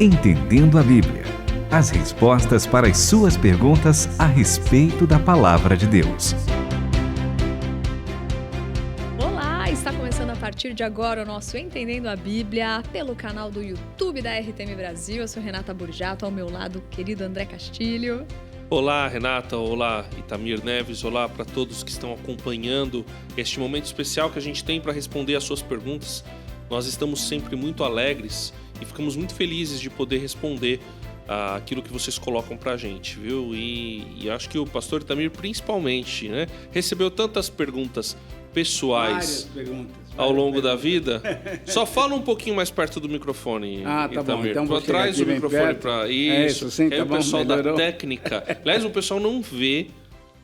Entendendo a Bíblia. As respostas para as suas perguntas a respeito da Palavra de Deus. Olá, está começando a partir de agora o nosso Entendendo a Bíblia pelo canal do YouTube da RTM Brasil. Eu sou Renata Burjato, ao meu lado o querido André Castilho. Olá, Renata. Olá, Itamir Neves. Olá para todos que estão acompanhando este momento especial que a gente tem para responder às suas perguntas. Nós estamos sempre muito alegres e ficamos muito felizes de poder responder aquilo que vocês colocam para a gente, viu? E acho que o pastor Itamir, principalmente, né, recebeu tantas perguntas pessoais ao longo da vida. Só fala um pouquinho mais perto do microfone, tá Itamir. bom. Então Traz o microfone para isso. Sim, aí tá o bom, pessoal melhorou. da técnica. Aliás, o pessoal não vê.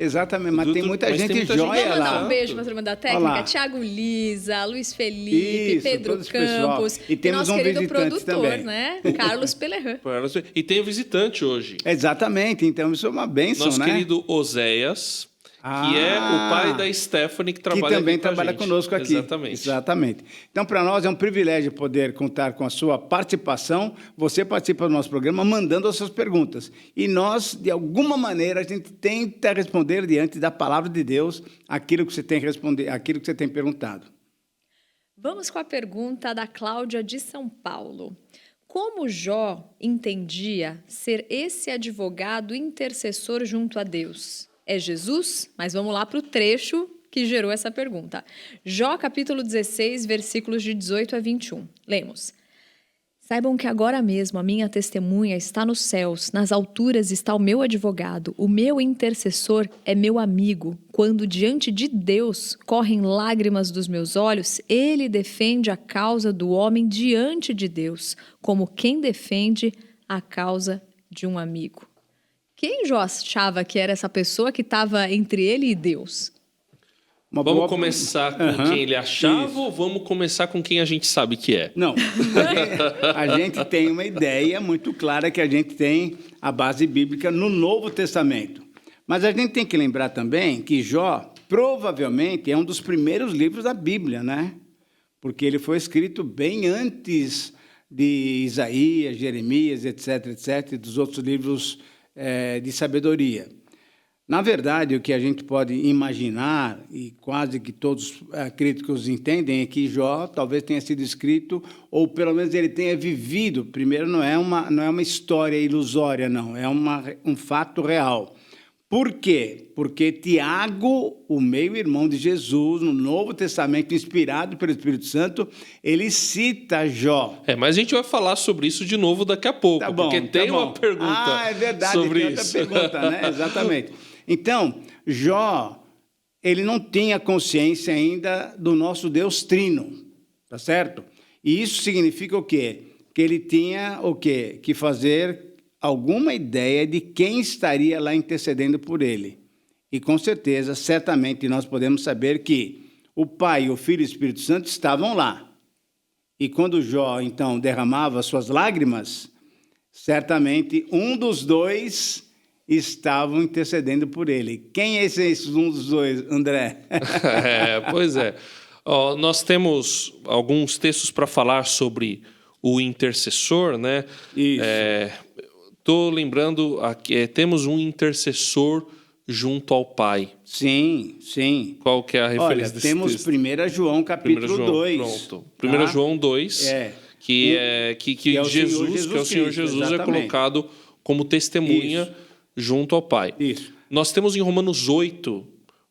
Exatamente, mas tem muita gente joia Vamos lá. mandar um beijo para a turma da técnica. Thiago Lisa, Luiz Felipe, Isso, Pedro todo esse pessoal. Campos E temos nosso um querido visitante produtor, também. né? Carlos Pelerran. E tem o visitante hoje. Exatamente, então isso é uma bênção, Nosso né? querido Oséias, que é o pai da Stephanie, que trabalha que também aqui com a trabalha gente. conosco aqui. Exatamente. Então, para nós é um privilégio poder contar com a sua participação. Você participa do nosso programa mandando as suas perguntas. E nós, de alguma maneira, a gente tenta responder diante da palavra de Deus aquilo que você tem respondido, aquilo que você tem perguntado. Vamos com a pergunta da Cláudia de São Paulo. Como Jó entendia ser esse advogado intercessor junto a Deus? É Jesus? Mas vamos lá para o trecho que gerou essa pergunta. Jó, capítulo 16, versículos de 18 a 21. Lemos. Saibam que agora mesmo a minha testemunha está nos céus, nas alturas está o meu advogado, o meu intercessor é meu amigo. Quando diante de Deus correm lágrimas dos meus olhos, ele defende a causa do homem diante de Deus, como quem defende a causa de um amigo. Quem Jó achava que era essa pessoa que estava entre ele e Deus? Vamos começar com quem ele achava ou vamos começar com quem a gente sabe que é? Não, a gente tem uma ideia muito clara que a gente tem a base bíblica no Novo Testamento. Mas a gente tem que lembrar também que Jó provavelmente é um dos primeiros livros da Bíblia, né? Porque ele foi escrito bem antes de Isaías, Jeremias, etc., e dos outros livros de sabedoria. Na verdade, o que a gente pode imaginar, e quase que todos os críticos entendem, é que Jó talvez tenha sido escrito, ou pelo menos ele tenha vivido. Primeiro, não é uma história ilusória, não, é um fato real. Por quê? Porque Tiago, o meio-irmão de Jesus, no Novo Testamento, inspirado pelo Espírito Santo, ele cita Jó. Mas a gente vai falar sobre isso de novo daqui a pouco, porque tem uma pergunta é verdade, sobre tem isso. outra pergunta, né? Exatamente. Então, Jó, ele não tinha consciência ainda do nosso Deus trino, tá certo? E isso significa o quê? Que ele tinha o quê? Que fazer alguma ideia de quem estaria lá intercedendo por ele. E com certeza, certamente, nós podemos saber que o Pai, o Filho e o Espírito Santo estavam lá. E quando Jó, então, derramava suas lágrimas, certamente um dos dois estavam intercedendo por ele. Quem é esse um dos dois, André? Pois é. Nós temos alguns textos para falar sobre o intercessor, né? Isso. Estou lembrando, temos um intercessor junto ao Pai. Sim, sim. Qual que é a referência desse temos texto? 1 João, capítulo 2. Pronto. 1 João 2, que é Jesus, que é o Senhor Jesus, é colocado como testemunha junto ao Pai. Isso. Nós temos em Romanos 8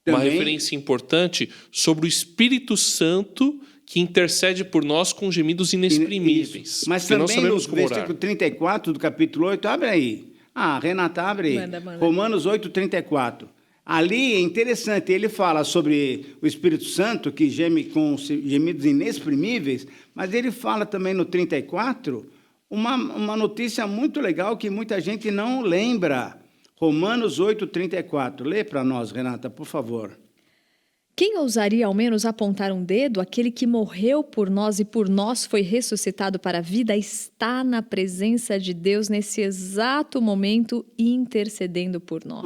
uma Também referência importante sobre o Espírito Santo que intercede por nós com gemidos inexprimíveis. Mas também também no versículo 34 do capítulo 8, abre aí. Renata, abre aí. Manda. Romanos 8, 34. Ali é interessante, ele fala sobre o Espírito Santo, que geme com gemidos inexprimíveis, mas ele fala também no 34 uma notícia muito legal que muita gente não lembra. Romanos 8, 34. Lê para nós, Renata, por favor. Quem ousaria ao menos apontar um dedo? Aquele que morreu por nós e por nós foi ressuscitado para a vida está na presença de Deus nesse exato momento intercedendo por nós.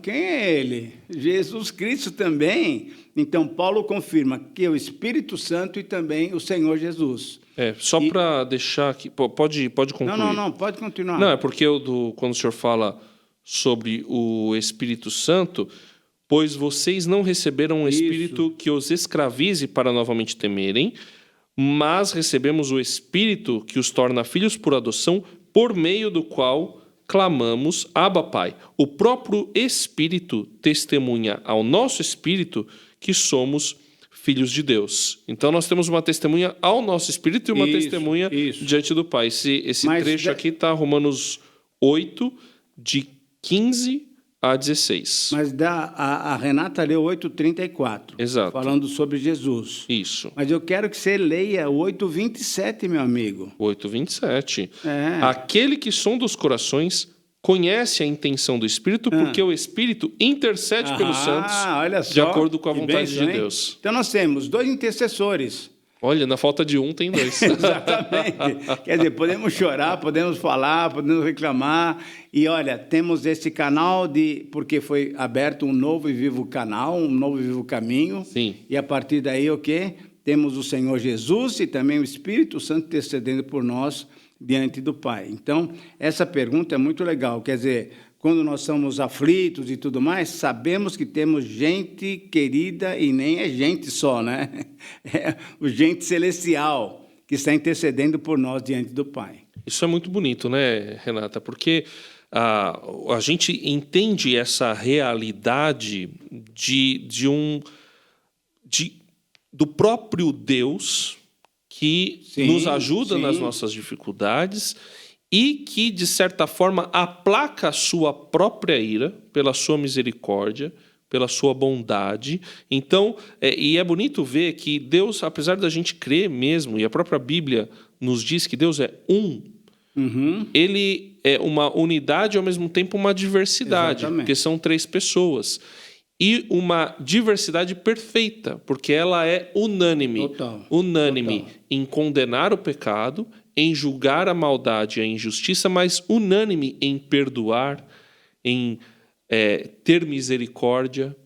Quem é ele? Jesus Cristo também. Então, Paulo confirma que é o Espírito Santo e também o Senhor Jesus. Só para deixar aqui... Pode concluir. Não, pode continuar. Não, é porque quando o senhor fala sobre o Espírito Santo... Pois vocês não receberam um espírito que os escravize para novamente temerem, mas recebemos o Espírito que os torna filhos por adoção, por meio do qual clamamos, Abba, Pai. O próprio Espírito testemunha ao nosso espírito que somos filhos de Deus. Então nós temos uma testemunha ao nosso espírito e uma testemunha diante do Pai. Esse trecho aqui está Romanos 8, de 15 a 16. Mas a Renata leu 8:34. Exato. Falando sobre Jesus. Isso. Mas eu quero que você leia 8:27, meu amigo. 8:27. Aquele que sonda os corações conhece a intenção do Espírito, porque o Espírito intercede pelos santos olha só, de acordo com a vontade de Deus. Então nós temos 2 intercessores. Olha, na falta de um tem 2. Exatamente. Quer dizer, podemos chorar, podemos falar, podemos reclamar. E olha, temos esse canal porque foi aberto um novo e vivo canal, um novo e vivo caminho. Sim. E a partir daí o quê? Temos o Senhor Jesus e também o Espírito Santo intercedendo por nós diante do Pai. Então, essa pergunta é muito legal. Quer dizer, quando nós somos aflitos e tudo mais, sabemos que temos gente querida e nem é gente só, né? É o gente celestial que está intercedendo por nós diante do Pai. Isso é muito bonito, né, Renata? Porque a gente entende essa realidade do próprio Deus que nos ajuda nas nossas dificuldades e que, de certa forma, aplaca a sua própria ira pela sua misericórdia, pela sua bondade. Então, e é bonito ver que Deus, apesar da gente crer mesmo, e a própria Bíblia nos diz que Deus é um, ele é uma unidade e, ao mesmo tempo, uma diversidade, porque são 3 pessoas. E uma diversidade perfeita, porque ela é unânime. Unânime em condenar o pecado, em julgar a maldade e a injustiça, mas unânime em perdoar, em ter misericórdia,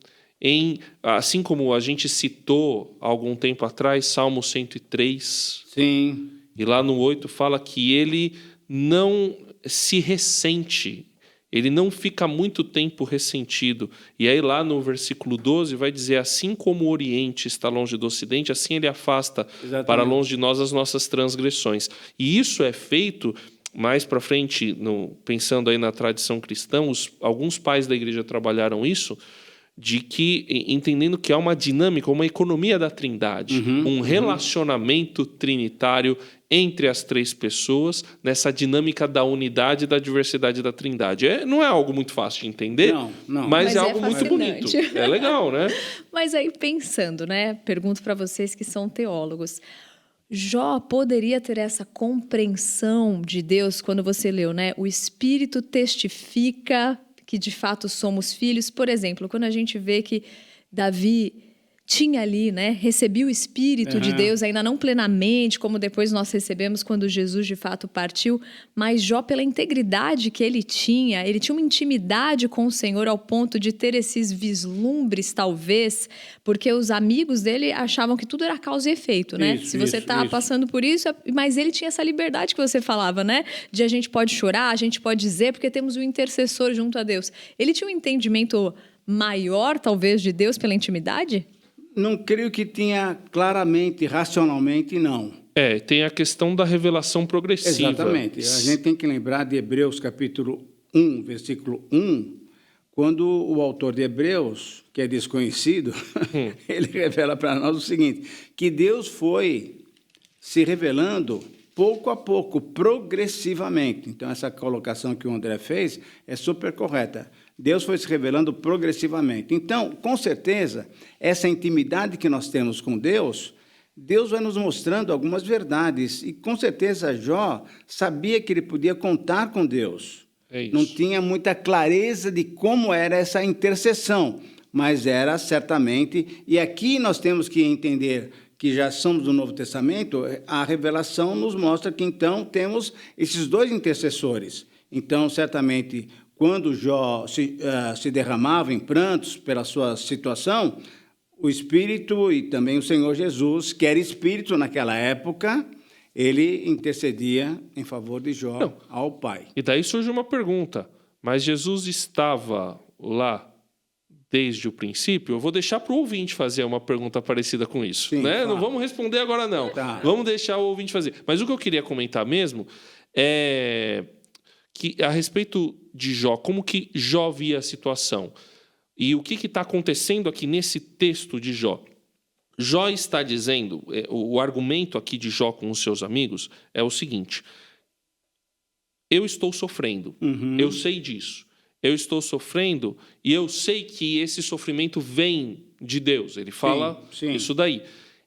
assim como a gente citou há algum tempo atrás, Salmo 103. Sim. E lá no 8 fala que ele não se ressente, ele não fica muito tempo ressentido. E aí lá no versículo 12 vai dizer, assim como o Oriente está longe do Ocidente, assim ele afasta para longe de nós as nossas transgressões. E isso é feito mais para frente, pensando aí na tradição cristã, alguns pais da igreja trabalharam isso, de que, entendendo que há uma dinâmica, uma economia da Trindade, um relacionamento trinitário entre as 3 pessoas, nessa dinâmica da unidade e da diversidade da Trindade. Não é algo muito fácil de entender, mas é algo muito bonito. É legal, né? Mas aí, pensando, né? Pergunto para vocês que são teólogos. Jó poderia ter essa compreensão de Deus quando você leu, né? O Espírito testifica que de fato somos filhos. Por exemplo, quando a gente vê que Davi tinha ali, né, recebia o Espírito de Deus, ainda não plenamente, como depois nós recebemos quando Jesus de fato partiu, mas Jó, pela integridade que ele tinha uma intimidade com o Senhor ao ponto de ter esses vislumbres, talvez, porque os amigos dele achavam que tudo era causa e efeito, né? Se você está passando por isso, mas ele tinha essa liberdade que você falava, né? De a gente pode chorar, a gente pode dizer, porque temos um intercessor junto a Deus. Ele tinha um entendimento maior, talvez, de Deus pela intimidade? Não creio que tinha claramente, racionalmente, não. Tem a questão da revelação progressiva. Exatamente. A gente tem que lembrar de Hebreus capítulo 1, versículo 1, quando o autor de Hebreus, que é desconhecido, ele revela para nós o seguinte, que Deus foi se revelando pouco a pouco, progressivamente. Então, essa colocação que o André fez é super correta. Deus foi se revelando progressivamente. Então, com certeza, essa intimidade que nós temos com Deus, Deus vai nos mostrando algumas verdades. E, com certeza, Jó sabia que ele podia contar com Deus. É isso. Não tinha muita clareza de como era essa intercessão, mas era certamente... E aqui nós temos que entender que já somos do Novo Testamento, a revelação nos mostra que, então, temos esses dois intercessores. Então, certamente, quando Jó se derramava em prantos pela sua situação, o Espírito e também o Senhor Jesus, que era Espírito naquela época, ele intercedia em favor de Jó ao Pai. E daí surge uma pergunta, mas Jesus estava lá desde o princípio? Eu vou deixar para o ouvinte fazer uma pergunta parecida com isso. Sim, né? claro. Não vamos responder agora, não. Tá. Vamos deixar o ouvinte fazer. Mas o que eu queria comentar mesmo é que, a respeito de Jó, como que Jó via a situação? E o que está acontecendo aqui nesse texto de Jó? Jó está dizendo, o argumento aqui de Jó com os seus amigos é o seguinte: eu estou sofrendo, eu sei disso. Eu estou sofrendo e eu sei que esse sofrimento vem de Deus. Ele fala sim. isso daí.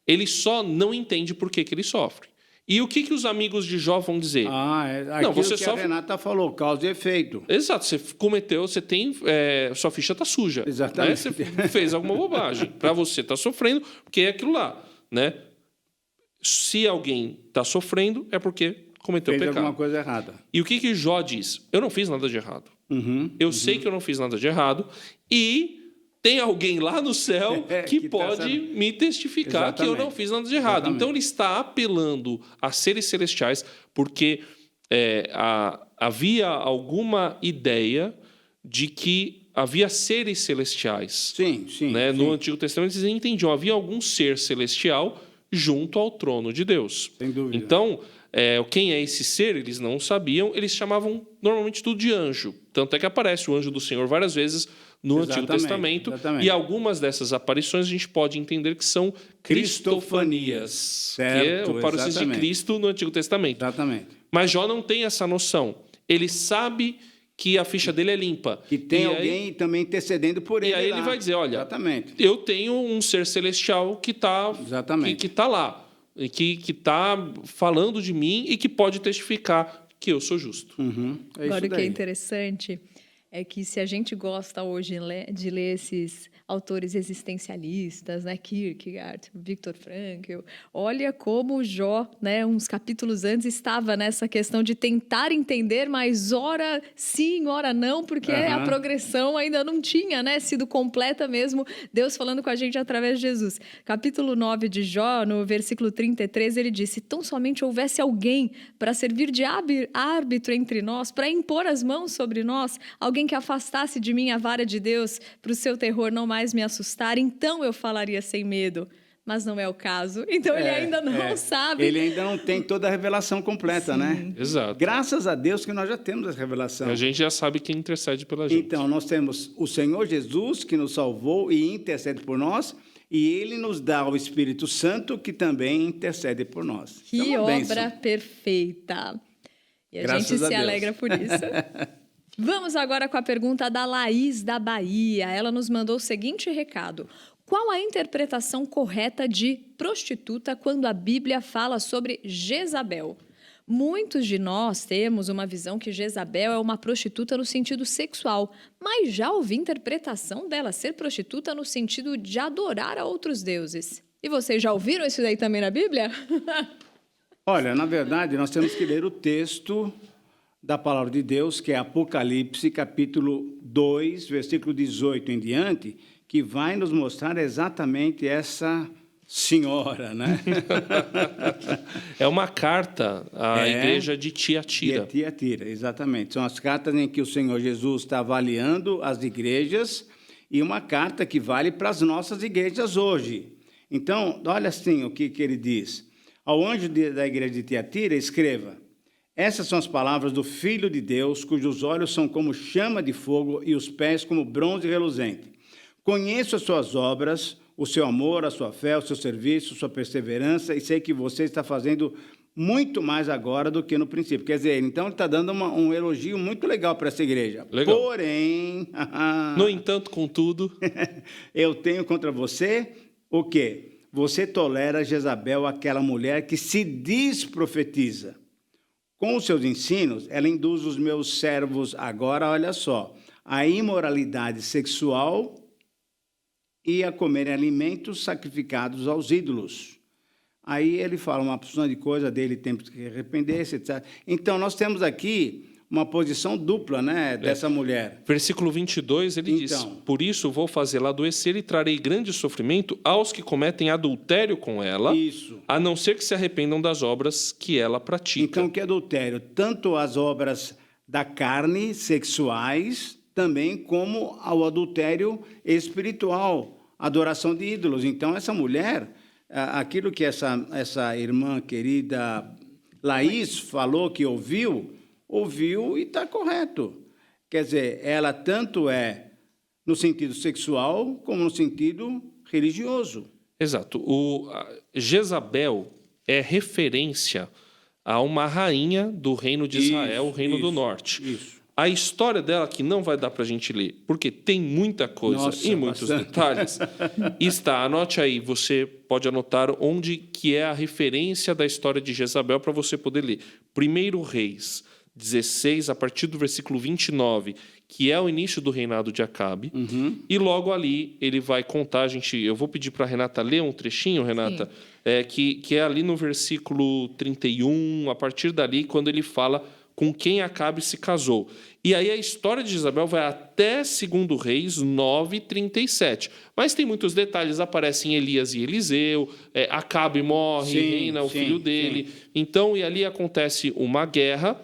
Ele só não entende por que ele sofre. E o que os amigos de Jó vão dizer? Aquilo você que sofre... a Renata falou, causa e efeito. Exato, você cometeu, você tem... sua ficha está suja. Exatamente. Né? Você fez alguma bobagem. Para você estar sofrendo, porque é aquilo lá. Né? Se alguém está sofrendo, é porque cometeu Fez pecado. alguma coisa errada. E o que Jó diz? Eu não fiz nada de errado. Eu sei que eu não fiz nada de errado e tem alguém lá no céu que pode me testificar que eu não fiz nada de errado. Exatamente. Então ele está apelando a seres celestiais porque havia alguma ideia de que havia seres celestiais. Sim. Né? No Antigo Testamento eles entendiam, havia algum ser celestial junto ao trono de Deus. Sem dúvida. Então, quem é esse ser, eles não sabiam, eles chamavam normalmente tudo de anjo. Tanto é que aparece o anjo do Senhor várias vezes no Antigo Testamento. Exatamente. E algumas dessas aparições a gente pode entender que são cristofanias, Certo, que é o paroxismo de Cristo no Antigo Testamento. Exatamente. Mas Jó não tem essa noção. Ele sabe que a ficha dele é limpa. Que tem E alguém também intercedendo por ele. E aí lá. ele vai dizer, olha, Exatamente. eu tenho um ser celestial que está lá. E que está falando de mim e que pode testificar que eu sou justo. Agora, o que é interessante é que se a gente gosta hoje de ler esses autores existencialistas, né, Kierkegaard, Viktor Frankl, olha como Jó, né, uns capítulos antes, estava nessa questão de tentar entender, mas ora sim, ora não, porque a progressão ainda não tinha, né, sido completa mesmo, Deus falando com a gente através de Jesus. Capítulo 9 de Jó, no versículo 33, ele disse: tão somente houvesse alguém para servir de árbitro entre nós, para impor as mãos sobre nós, alguém que afastasse de mim a vara de Deus, para o seu terror não mais me assustar, então eu falaria sem medo. Mas não é o caso. Então ele ainda não sabe. Ele ainda não tem toda a revelação completa, né? Exato. Graças a Deus que nós já temos essa revelação. A gente já sabe quem intercede pela gente. Então, nós temos o Senhor Jesus, que nos salvou e intercede por nós, e Ele nos dá o Espírito Santo, que também intercede por nós. Que é uma bênção. obra perfeita. E a Graças gente a se Deus. alegra por isso. Vamos agora com a pergunta da Laís, da Bahia. Ela nos mandou o seguinte recado: qual a interpretação correta de prostituta quando a Bíblia fala sobre Jezabel? Muitos de nós temos uma visão que Jezabel é uma prostituta no sentido sexual, mas já ouvi interpretação dela ser prostituta no sentido de adorar a outros deuses. E vocês já ouviram isso daí também na Bíblia? Olha, na verdade, nós temos que ler o texto da palavra de Deus, que é Apocalipse, capítulo 2, versículo 18 em diante, que vai nos mostrar exatamente essa senhora, né? É uma carta à igreja de Tiatira. De Tiatira, exatamente. São as cartas em que o Senhor Jesus está avaliando as igrejas e uma carta que vale para as nossas igrejas hoje. Então, olha assim o que ele diz. Ao anjo da igreja de Tiatira, escreva: essas são as palavras do Filho de Deus, cujos olhos são como chama de fogo e os pés como bronze reluzente. Conheço as suas obras, o seu amor, a sua fé, o seu serviço, sua perseverança, e sei que você está fazendo muito mais agora do que no princípio. Quer dizer, então ele está dando um elogio muito legal para essa igreja. Legal. Porém... No entanto, contudo... eu tenho contra você o quê? Você tolera Jezabel, aquela mulher que se diz profetiza. Com os seus ensinos, ela induz os meus servos, agora, olha só, a imoralidade sexual e a comerem alimentos sacrificados aos ídolos. Aí ele fala uma porção de coisa dele, tem que arrepender-se, etc. Então, nós temos aqui uma posição dupla, né, dessa mulher. Versículo 22, ele diz: por isso vou fazê-la adoecer e trarei grande sofrimento aos que cometem adultério com ela, Isso. a não ser que se arrependam das obras que ela pratica. Então, o que é adultério? Tanto as obras da carne, sexuais, também como ao adultério espiritual, adoração de ídolos. Então, essa mulher, aquilo que essa irmã querida Laís falou, que ouviu e está correto. Quer dizer, ela tanto é no sentido sexual como no sentido religioso. Exato. Jezabel é referência a uma rainha do reino de Israel, o reino do norte. Isso. A história dela, que não vai dar para a gente ler, porque tem muita coisa e muitos detalhes, está, anote aí, você pode anotar onde que é a referência da história de Jezabel para você poder ler. 1 Reis 16, a partir do versículo 29, que é o início do reinado de Acabe, e logo ali ele vai contar, eu vou pedir para a Renata ler um trechinho, Renata, que é ali no versículo 31, a partir dali, quando ele fala com quem Acabe se casou. E aí a história de Jezabel vai até 2 Reis 9:37. Mas tem muitos detalhes, aparecem Elias e Eliseu, Acabe morre, reina o filho dele. Então, e ali acontece uma guerra,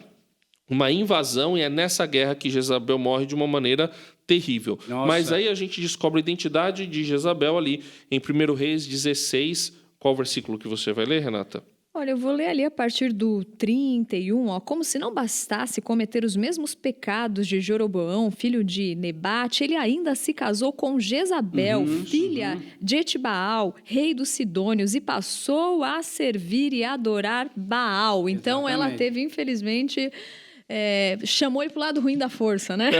uma invasão, e é nessa guerra que Jezabel morre de uma maneira terrível. Nossa. Mas aí a gente descobre a identidade de Jezabel ali em 1 Reis 16. Qual versículo que você vai ler, Renata? Olha, eu vou ler ali a partir do 31, como se não bastasse cometer os mesmos pecados de Jeroboão, filho de Nebate, ele ainda se casou com Jezabel, filha de Etibaal, rei dos Sidônios, e passou a servir e adorar Baal. Então, ela teve, infelizmente, chamou ele para o lado ruim da força, né?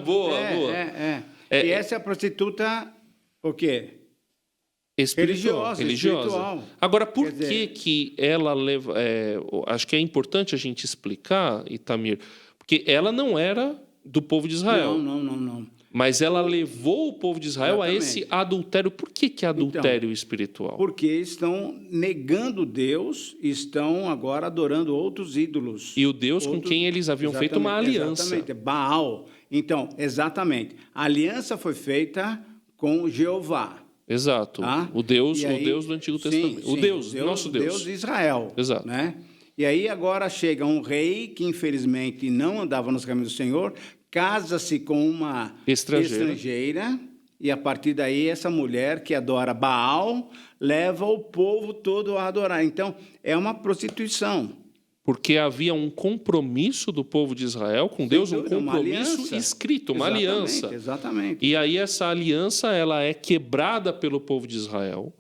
Boa. E essa é a prostituta, o quê? Religiosa. Agora, por que ela leva... acho que é importante a gente explicar, Itamir, porque ela não era do povo de Israel. Não. Mas ela levou o povo de Israel a esse adultério. Por que é adultério espiritual? Porque estão negando Deus, estão agora adorando outros ídolos. E o Deus com quem eles haviam feito uma aliança. Exatamente, Baal. Então, exatamente, a aliança foi feita com Jeová. Exato. O Deus do Antigo Testamento. Nosso Deus. Deus de Israel. Exato. Né? E aí agora chega um rei que infelizmente não andava nos caminhos do Senhor, casa-se com uma estrangeira, e a partir daí essa mulher que adora Baal leva o povo todo a adorar. Então, é uma prostituição. Porque havia um compromisso do povo de Israel com Deus, um compromisso escrito, uma aliança. Exatamente. E aí essa aliança ela é quebrada pelo povo de Israel.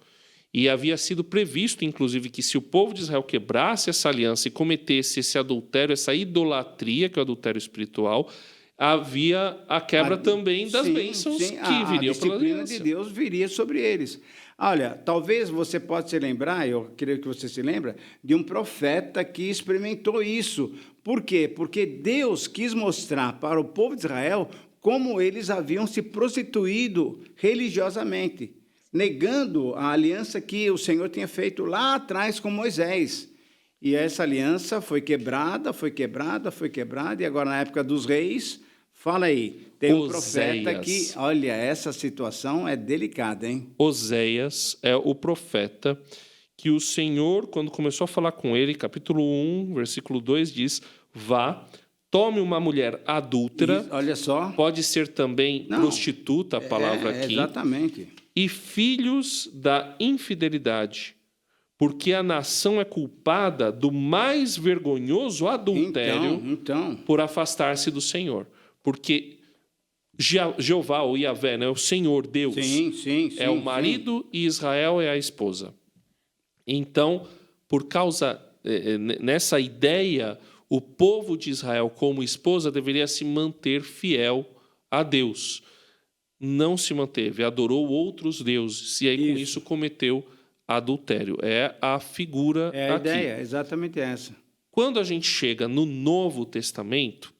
E havia sido previsto, inclusive, que se o povo de Israel quebrasse essa aliança e cometesse esse adultério, essa idolatria, que é o adultério espiritual, havia a quebra também das bênçãos que viriam pela aliança. A disciplina de Deus viria sobre eles. Olha, talvez você possa se lembrar, eu creio que você se lembra, de um profeta que experimentou isso. Por quê? Porque Deus quis mostrar para o povo de Israel como eles haviam se prostituído religiosamente, negando a aliança que o Senhor tinha feito lá atrás com Moisés. E essa aliança foi quebrada, e agora na época dos reis, fala aí, tem um profeta que, olha, essa situação é delicada, hein? Oséias é o profeta que o Senhor, quando começou a falar com ele, capítulo 1, versículo 2, diz, vá, tome uma mulher adúltera, olha só. Pode ser também prostituta, a palavra aqui. Exatamente. E filhos da infidelidade, porque a nação é culpada do mais vergonhoso adultério por afastar-se do Senhor. Porque Jeová, ou Yahvé, né, o Senhor Deus, é o marido e Israel é a esposa. Então, por causa, nessa ideia, o povo de Israel como esposa deveria se manter fiel a Deus. Não se manteve, adorou outros deuses, e aí com isso cometeu adultério. É a figura aqui. É a ideia, exatamente essa. Quando a gente chega no Novo Testamento,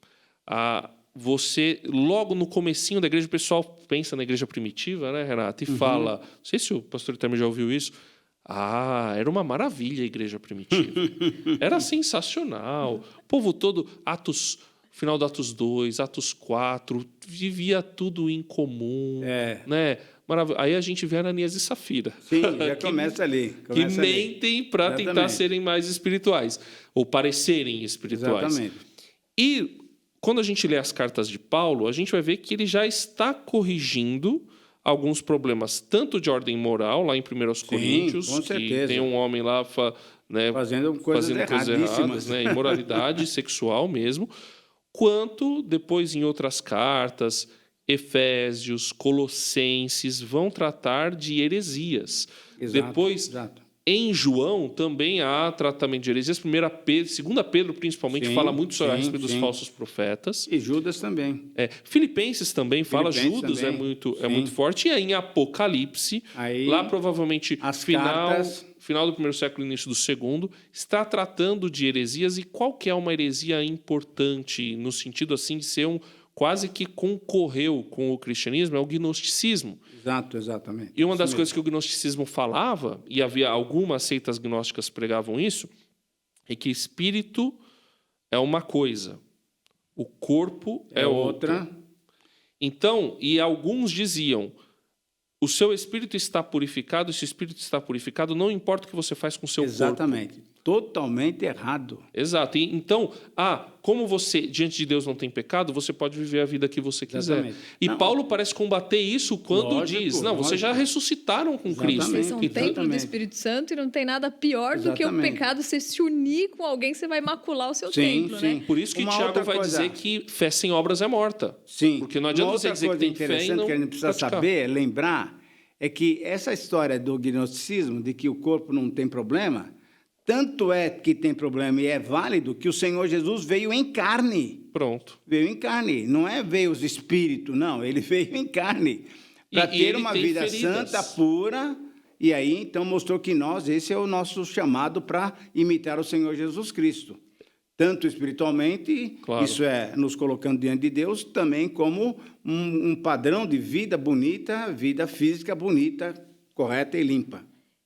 você, logo no comecinho da igreja, o pessoal pensa na igreja primitiva, né, Renato? E fala, não sei se o pastor Itamir já ouviu isso, era uma maravilha a igreja primitiva. Era sensacional. O povo todo, final do Atos 2, Atos 4, vivia tudo em comum, né? Aí a gente vê Ananias e Safira. Sim, já começa ali. Que mentem para tentar serem mais espirituais, ou parecerem espirituais. Exatamente. E quando a gente lê as cartas de Paulo, a gente vai ver que ele já está corrigindo alguns problemas, tanto de ordem moral, lá em 1 Coríntios, com que certeza. tem um homem lá né, fazendo coisas erradas, né, imoralidade sexual mesmo, quanto depois em outras cartas, Efésios, Colossenses, vão tratar de heresias. Exato, Depois, exato. Em João, também há tratamento de heresias. 2 Pedro, principalmente, fala muito sobre a respeito dos falsos profetas. E Judas também. Filipenses também fala, Judas também. É muito forte. E aí, em Apocalipse, lá provavelmente final do primeiro século, início do segundo, está tratando de heresias. E qual que é uma heresia importante, no sentido assim de ser quase que concorreu com o cristianismo, é o gnosticismo. Exatamente. E uma das coisas que o gnosticismo falava, e havia algumas seitas gnósticas que pregavam isso, é que espírito é uma coisa, o corpo é outra. Então, e alguns diziam, o seu espírito está purificado, se o espírito está purificado, não importa o que você faz com o seu corpo. Exatamente. Totalmente errado. Exato. E, então, como você, diante de Deus, não tem pecado, você pode viver a vida que você quiser. Exatamente. E Paulo parece combater isso quando diz, vocês já ressuscitaram com Cristo. Vocês são um templo do Espírito Santo e não tem nada pior do que o pecado. Você se unir com alguém, você vai macular o seu templo, né? Por isso que Tiago vai dizer que fé sem obras é morta. Sim. Porque não adianta você dizer que tem fé e não que a gente precisa saber, lembrar, é que essa história do gnosticismo, de que o corpo não tem problema, tanto é que tem problema e é válido que o Senhor Jesus veio em carne. Pronto. Veio em carne. Não veio os espíritos, não. Ele veio em carne. Para ter uma vida santa, pura. E aí, então, mostrou que esse é o nosso chamado para imitar o Senhor Jesus Cristo. Tanto espiritualmente, isso é nos colocando diante de Deus, também como um padrão de vida bonita, vida física bonita, correta e limpa.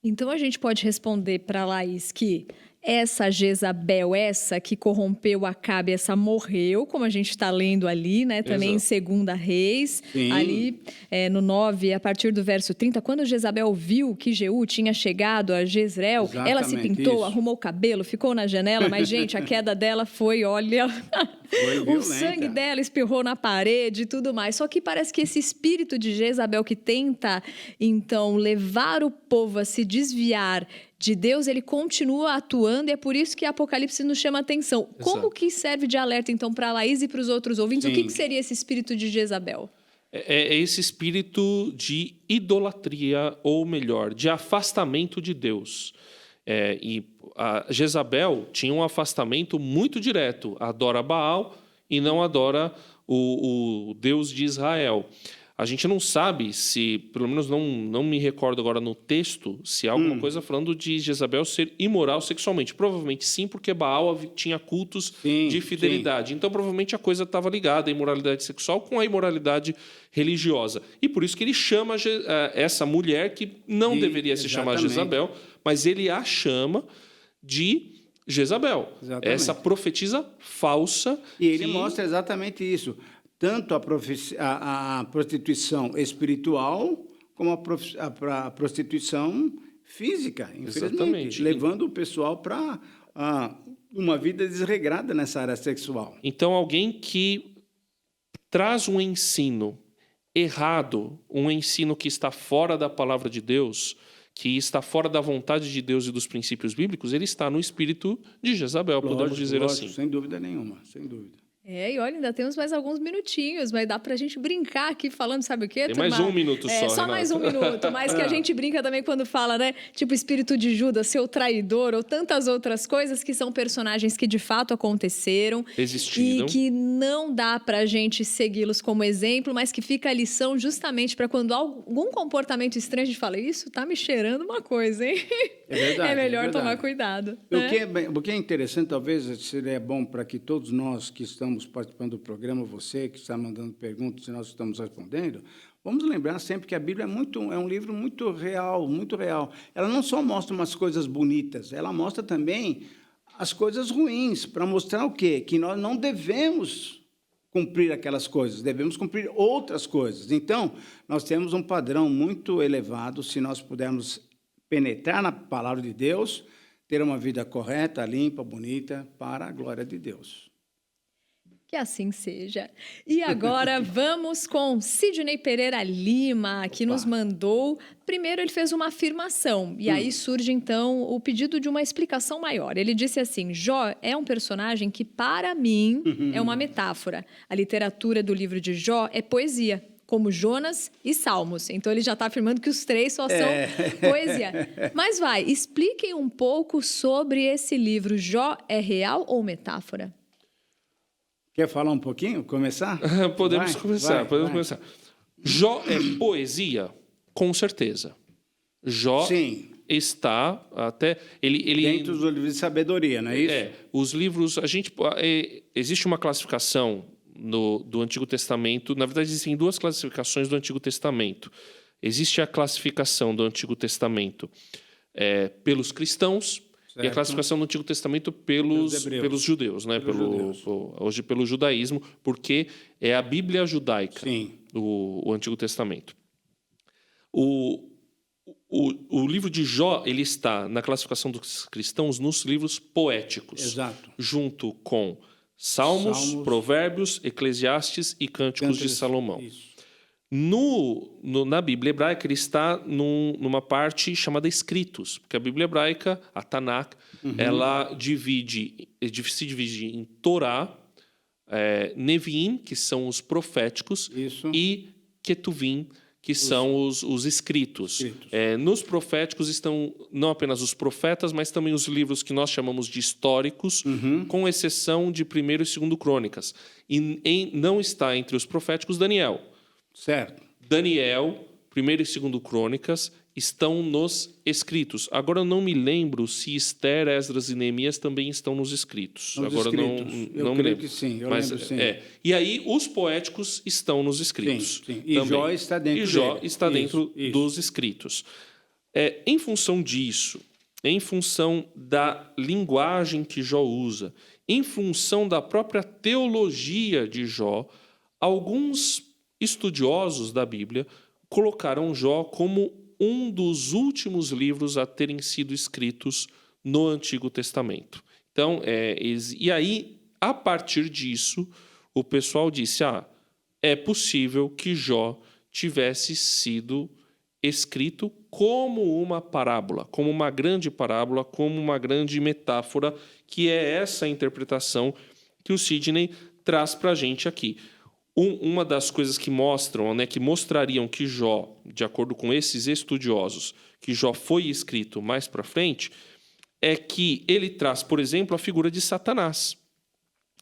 Então, a gente pode responder para Laís que essa Jezabel, essa que corrompeu Acabe, essa morreu, como a gente está lendo ali, né? Também Exato. Em 2 Reis, ali no 9, a partir do verso 30, quando Jezabel viu que Jeú tinha chegado a Jezreel, ela se pintou, arrumou o cabelo, ficou na janela, mas, gente, a queda dela foi, olha... o sangue dela espirrou na parede e tudo mais. Só que parece que esse espírito de Jezabel que tenta, então, levar o povo a se desviar de Deus, ele continua atuando e é por isso que Apocalipse nos chama a atenção. Exato. Como que serve de alerta, então, para a Laís e para os outros ouvintes? Sim. O que seria esse espírito de Jezabel? É esse espírito de idolatria, ou melhor, de afastamento de Deus. E a Jezabel tinha um afastamento muito direto. Adora Baal e não adora o Deus de Israel. A gente não sabe se, pelo menos não me recordo agora no texto, se há alguma coisa falando de Jezabel ser imoral sexualmente. Provavelmente sim, porque Baal tinha cultos de fidelidade. Então, provavelmente a coisa estava ligada, a imoralidade sexual com a imoralidade religiosa. E por isso que ele chama essa mulher, que não deveria se chamar Jezabel, mas ele a chama de Jezabel. Exatamente. Essa profetisa falsa. E ele mostra exatamente isso. Tanto a prostituição espiritual como a prostituição física, infelizmente. Exatamente. Levando o pessoal para uma vida desregrada nessa área sexual. Então, alguém que traz um ensino errado, um ensino que está fora da palavra de Deus, que está fora da vontade de Deus e dos princípios bíblicos, ele está no espírito de Jezabel, podemos dizer assim. Sem dúvida nenhuma, sem dúvida. E olha, ainda temos mais alguns minutinhos, mas dá pra gente brincar aqui falando, sabe o quê? Tem mais um minuto só, Só mais um minuto, mas que a gente brinca também quando fala, né? Tipo, espírito de Judas, seu traidor, ou tantas outras coisas que são personagens que de fato aconteceram. Existiram. E que não dá pra gente segui-los como exemplo, mas que fica a lição justamente para quando algum comportamento estranho a gente fala, isso tá me cheirando uma coisa, hein? É verdade. É melhor tomar cuidado. O que é interessante, talvez seria bom para que todos nós que estamos estamos participando do programa, você que está mandando perguntas e nós estamos respondendo, vamos lembrar sempre que a Bíblia é um livro muito real, muito real. Ela não só mostra umas coisas bonitas, ela mostra também as coisas ruins, para mostrar o quê? Que nós não devemos cumprir aquelas coisas, devemos cumprir outras coisas. Então, nós temos um padrão muito elevado, se nós pudermos penetrar na palavra de Deus, ter uma vida correta, limpa, bonita, para a glória de Deus. Que assim seja. E agora vamos com Sidney Pereira Lima, que nos mandou. Primeiro, ele fez uma afirmação, e aí surge, então, o pedido de uma explicação maior. Ele disse assim: Jó é um personagem que, para mim, é uma metáfora. A literatura do livro de Jó é poesia, como Jonas e Salmos. Então, ele já está afirmando que os três só são poesia. Mas expliquem um pouco sobre esse livro. Jó é real ou metáfora? Quer falar um pouquinho? Começar? Podemos começar. Jó é poesia? Com certeza. Jó está até... Dentro dos livros de sabedoria, não é isso? Os livros... existe uma classificação do Antigo Testamento. Na verdade, existem duas classificações do Antigo Testamento. Existe a classificação do Antigo Testamento pelos cristãos, certo, e a classificação do Antigo Testamento pelos judeus, né? Hoje pelo judaísmo, porque é a Bíblia judaica, o Antigo Testamento. O livro de Jó, ele está na classificação dos cristãos nos livros poéticos, exato, junto com Salmos, Provérbios, Eclesiastes e Cânticos de Salomão. Isso. Na Bíblia hebraica, ele está numa parte chamada Escritos, porque a Bíblia hebraica, a Tanakh, ela se divide em Torá, Neviim, que são os proféticos, e Ketuvim, que são os escritos. Nos proféticos estão não apenas os profetas, mas também os livros que nós chamamos de históricos, com exceção de 1º e 2º Crônicas. E não está entre os proféticos Daniel. Certo. Daniel, 1º e 2º Crônicas, estão nos escritos. Agora eu não me lembro se Esther, Esdras e Neemias também estão nos escritos. Não me lembro. Que sim, lembro sim. E aí os poéticos estão nos escritos. Sim. E também. Jó está dentro dos escritos. Em função disso, em função da linguagem que Jó usa, em função da própria teologia de Jó, alguns estudiosos da Bíblia colocaram Jó como um dos últimos livros a terem sido escritos no Antigo Testamento. Então, e aí, a partir disso, o pessoal disse: é possível que Jó tivesse sido escrito como uma parábola, como uma grande parábola, como uma grande metáfora, que é essa interpretação que o Sidney traz para a gente aqui. Uma das coisas que mostrariam que Jó, de acordo com esses estudiosos, que Jó foi escrito mais para frente, é que ele traz, por exemplo, a figura de Satanás.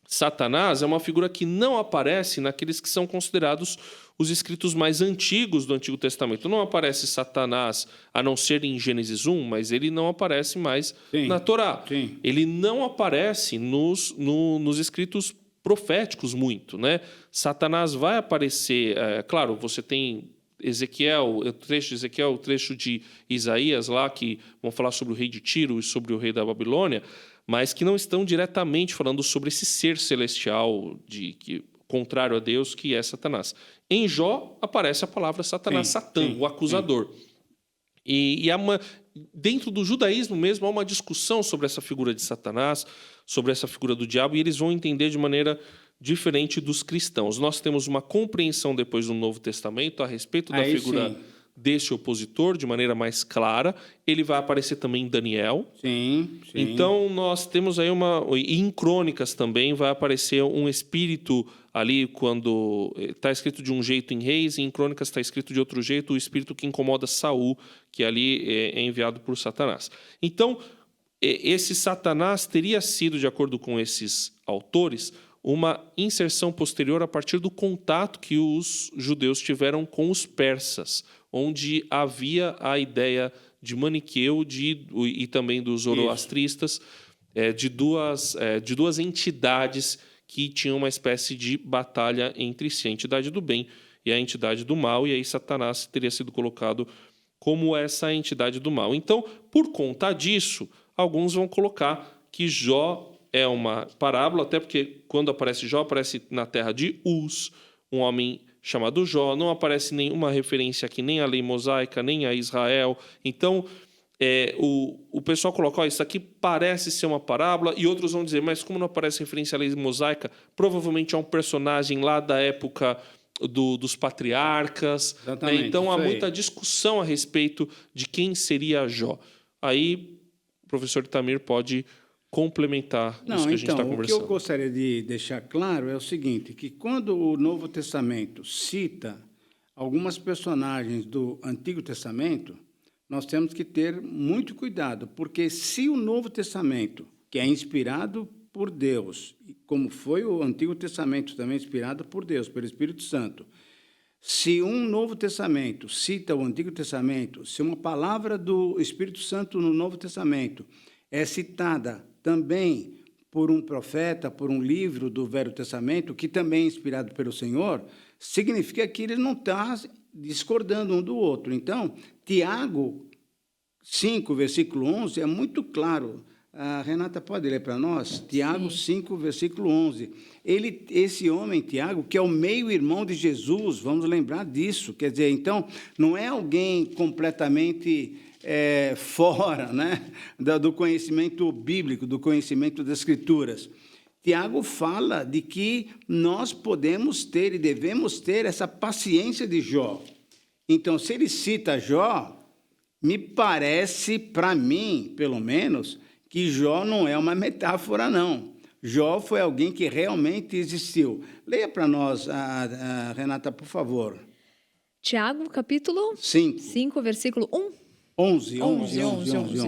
Satanás é uma figura que não aparece naqueles que são considerados os escritos mais antigos do Antigo Testamento. Não aparece Satanás, a não ser em Gênesis 1, mas ele não aparece mais na Torá. Sim. Ele não aparece nos escritos proféticos muito, né? Satanás vai aparecer, claro, você tem Ezequiel, o trecho de Ezequiel, o trecho de Isaías lá, que vão falar sobre o rei de Tiro e sobre o rei da Babilônia, mas que não estão diretamente falando sobre esse ser celestial contrário a Deus, que é Satanás. Em Jó aparece a palavra Satanás, Satã, o acusador. E dentro do judaísmo mesmo há uma discussão sobre essa figura de Satanás, sobre essa figura do diabo, e eles vão entender de maneira diferente dos cristãos. Nós temos uma compreensão depois do Novo Testamento a respeito da figura desse opositor de maneira mais clara. Ele vai aparecer também em Daniel. Sim. Então nós temos aí e em Crônicas também vai aparecer um espírito ali, quando está escrito de um jeito em Reis, e em Crônicas está escrito de outro jeito, o espírito que incomoda Saul, que ali é enviado por Satanás. Então, esse Satanás teria sido, de acordo com esses autores, uma inserção posterior a partir do contato que os judeus tiveram com os persas, onde havia a ideia de Maniqueu e também dos zoroastristas, de duas entidades que tinha uma espécie de batalha entre si, a entidade do bem e a entidade do mal, e aí Satanás teria sido colocado como essa entidade do mal. Então, por conta disso, alguns vão colocar que Jó é uma parábola, até porque quando aparece Jó, aparece na terra de Uz, um homem chamado Jó, não aparece nenhuma referência aqui nem à lei mosaica, nem a Israel. Então, o pessoal coloca, isso aqui parece ser uma parábola, e outros vão dizer, mas como não aparece referência à lei mosaica, provavelmente é um personagem lá da época dos patriarcas. Né? Então, há muita discussão a respeito de quem seria Jó. Aí, o professor Itamir pode complementar isso que a gente está conversando. O que eu gostaria de deixar claro é o seguinte, que quando o Novo Testamento cita algumas personagens do Antigo Testamento, nós temos que ter muito cuidado, porque se o Novo Testamento, que é inspirado por Deus, como foi o Antigo Testamento também inspirado por Deus, pelo Espírito Santo, se um Novo Testamento cita o Antigo Testamento, se uma palavra do Espírito Santo no Novo Testamento é citada também por um profeta, por um livro do Velho Testamento, que também é inspirado pelo Senhor, significa que ele não está discordando um do outro. Então, Tiago 5, versículo 11, é muito claro. A Renata pode ler para nós? Tiago 5, versículo 11. Esse homem, Tiago, que é o meio-irmão de Jesus, vamos lembrar disso. Quer dizer, então, não é alguém completamente fora, né, do conhecimento bíblico, do conhecimento das Escrituras. Tiago fala de que nós podemos ter e devemos ter essa paciência de Jó. Então, se ele cita Jó, me parece, para mim, pelo menos, que Jó não é uma metáfora, não. Jó foi alguém que realmente existiu. Leia para nós, a Renata, por favor. Tiago, capítulo 5, versículo 1. 11.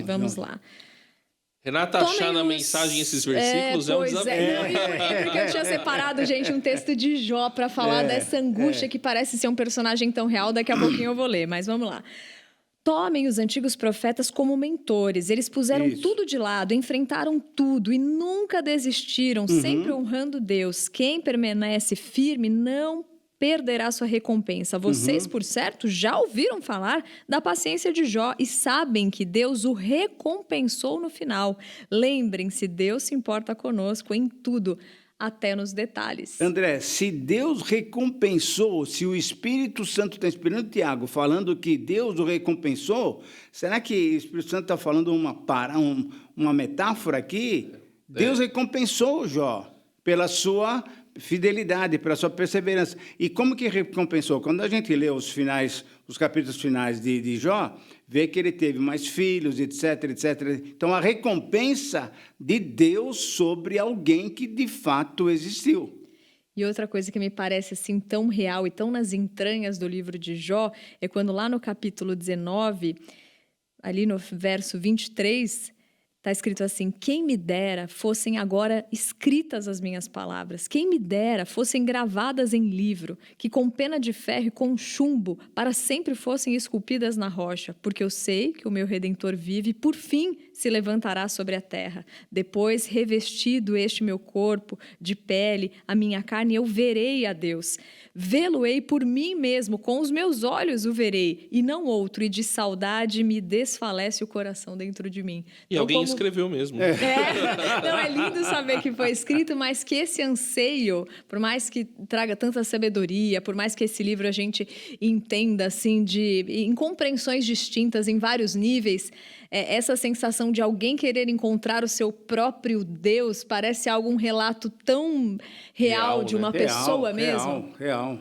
Vamos lá. Renata, achar na mensagem esses versículos é um desafio. Porque eu tinha separado, gente, um texto de Jó para falar dessa angústia que parece ser um personagem tão real. Daqui a pouquinho eu vou ler, mas vamos lá. Tomem os antigos profetas como mentores. Eles puseram tudo de lado, enfrentaram tudo e nunca desistiram, sempre honrando Deus. Quem permanece firme não perderá sua recompensa. Vocês, por certo, já ouviram falar da paciência de Jó e sabem que Deus o recompensou no final. Lembrem-se, Deus se importa conosco em tudo, até nos detalhes. André, se Deus recompensou, se o Espírito Santo está inspirando Tiago, falando que Deus o recompensou, será que o Espírito Santo está falando uma metáfora aqui? Deus recompensou Jó pela sua fidelidade, pela sua perseverança. E como que recompensou? Quando a gente lê os capítulos finais de Jó, vê que ele teve mais filhos, etc, etc. Então, a recompensa de Deus sobre alguém que de fato existiu. E outra coisa que me parece assim tão real e tão nas entranhas do livro de Jó, é quando lá no capítulo 19, ali no verso 23, está escrito assim, quem me dera fossem agora escritas as minhas palavras, quem me dera fossem gravadas em livro, que com pena de ferro e com chumbo para sempre fossem esculpidas na rocha, porque eu sei que o meu Redentor vive e por fim se levantará sobre a terra. Depois, revestido este meu corpo de pele, a minha carne, eu verei a Deus. Vê-lo-ei por mim mesmo, com os meus olhos o verei, e não outro, e de saudade me desfalece o coração dentro de mim. E então, alguém escreveu mesmo. Não, é lindo saber que foi escrito, mas que esse anseio, por mais que traga tanta sabedoria, por mais que esse livro a gente entenda assim, em compreensões distintas, em vários níveis, essa sensação de alguém querer encontrar o seu próprio Deus parece um relato tão real de uma pessoa mesmo. Real.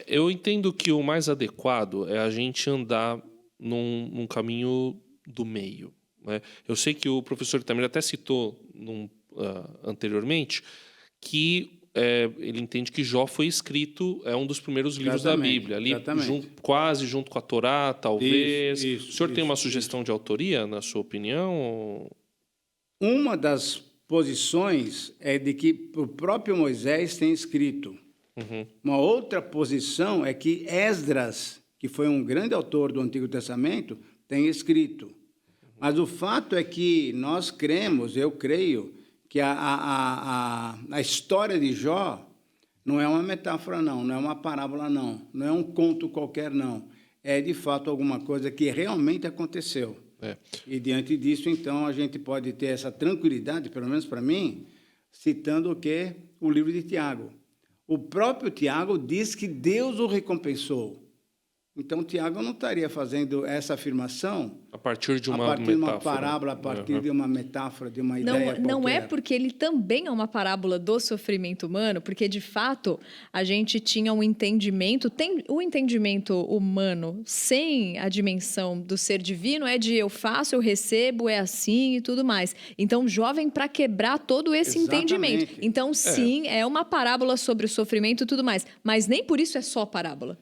Eu entendo que o mais adequado é a gente andar num caminho do meio. Né? Eu sei que o professor Itamir até citou anteriormente que ele entende que Jó foi escrito, é um dos primeiros livros da Bíblia, ali quase junto com a Torá, talvez. O senhor tem uma sugestão de autoria, na sua opinião? Uma das posições é de que o próprio Moisés tem escrito. Uma outra posição é que Esdras, que foi um grande autor do Antigo Testamento, tem escrito. Mas o fato é que nós cremos, eu creio, que a história de Jó não é uma metáfora, não é uma parábola, não é um conto qualquer, não. É, de fato, alguma coisa que realmente aconteceu. E, diante disso, então, a gente pode ter essa tranquilidade, pelo menos para mim, citando o quê? O livro de Tiago. O próprio Tiago diz que Deus o recompensou. Então, Tiago não estaria fazendo essa afirmação a partir de uma parábola, a partir de uma metáfora, de uma ideia qualquer. Não é porque ele também é uma parábola do sofrimento humano, porque, de fato, a gente tinha um entendimento, tem o entendimento humano sem a dimensão do ser divino é de eu faço, eu recebo, é assim e tudo mais. Então, jovem para quebrar todo esse entendimento. Então, sim, é uma parábola sobre o sofrimento e tudo mais, mas nem por isso é só parábola.